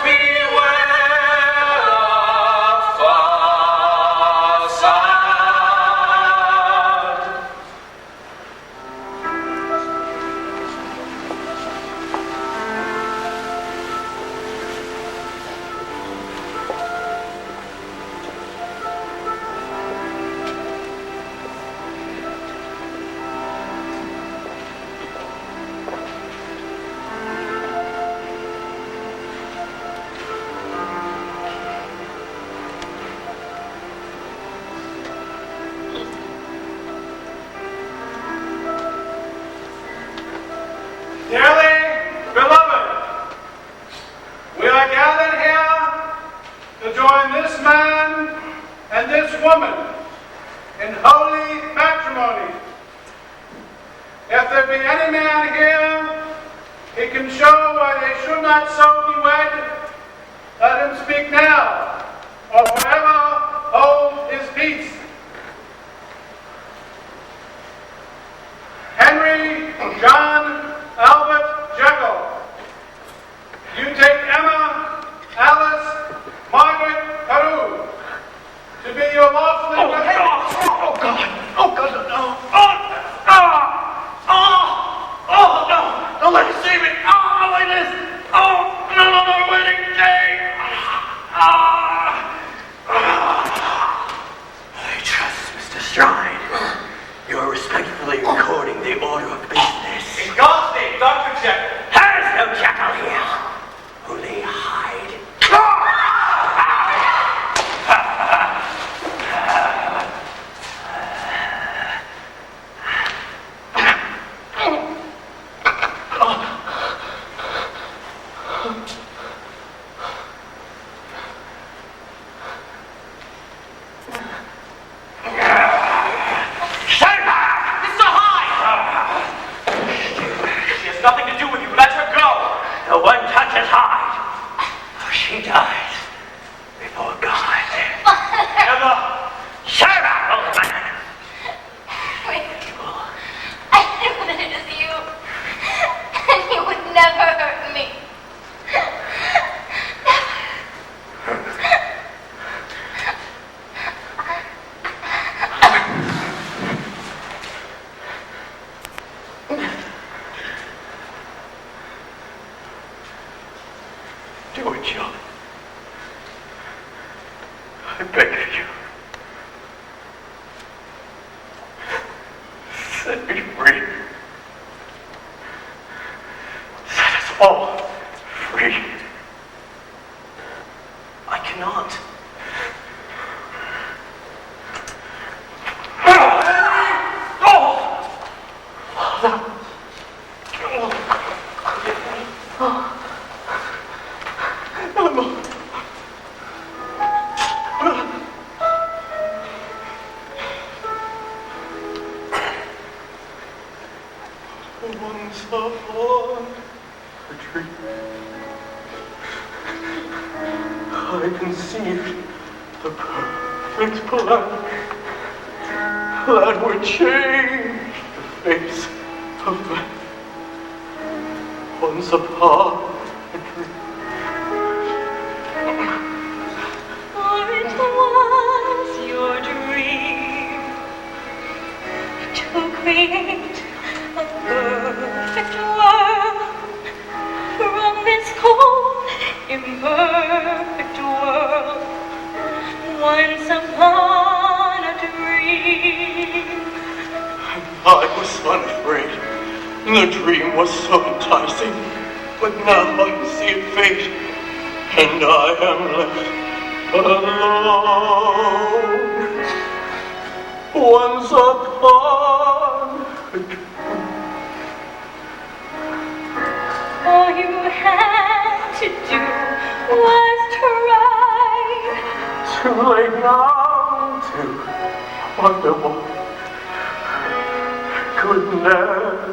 [SPEAKER 14] dearly beloved, we are gathered here to join this man and this woman in holy matrimony. If there be any man here, he can show why they should not so be wed. Let him speak now, or forever hold his peace. Henry John Albert Jekyl, you take Emma Alice Margaret Carew to be your lawfully wedded.
[SPEAKER 7] Oh God! Oh God! No! No! Don't let me see me! Oh, like this! Oh, no! Wedding day! I trust Mr. Stride. You are respectfully recording the order of business.
[SPEAKER 5] In God's name, Dr. Jekyll.
[SPEAKER 7] There's no Jekyll here. Only Hyde.
[SPEAKER 5] Nothing to do with you. Let her go.
[SPEAKER 7] No one touches Hyde, for she dies before God.
[SPEAKER 5] Emma.
[SPEAKER 7] Shut up, old man.
[SPEAKER 11] I knew that it is you, and you would never hurt me.
[SPEAKER 7] Do it, John. I beg of you. Set me free. Set us all free. I cannot.
[SPEAKER 5] Once upon a dream, I conceived the perfect plan that would change the face of man. Once upon a dream.
[SPEAKER 11] For it was your dream to create a perfect world from this cold, imperfect world. Once upon a dream.
[SPEAKER 5] I was unafraid. The dream was so enticing, but now I see it fade, and I am left alone. Once upon a dream.
[SPEAKER 11] All you had to do was try.
[SPEAKER 5] Too late now to wonder what could never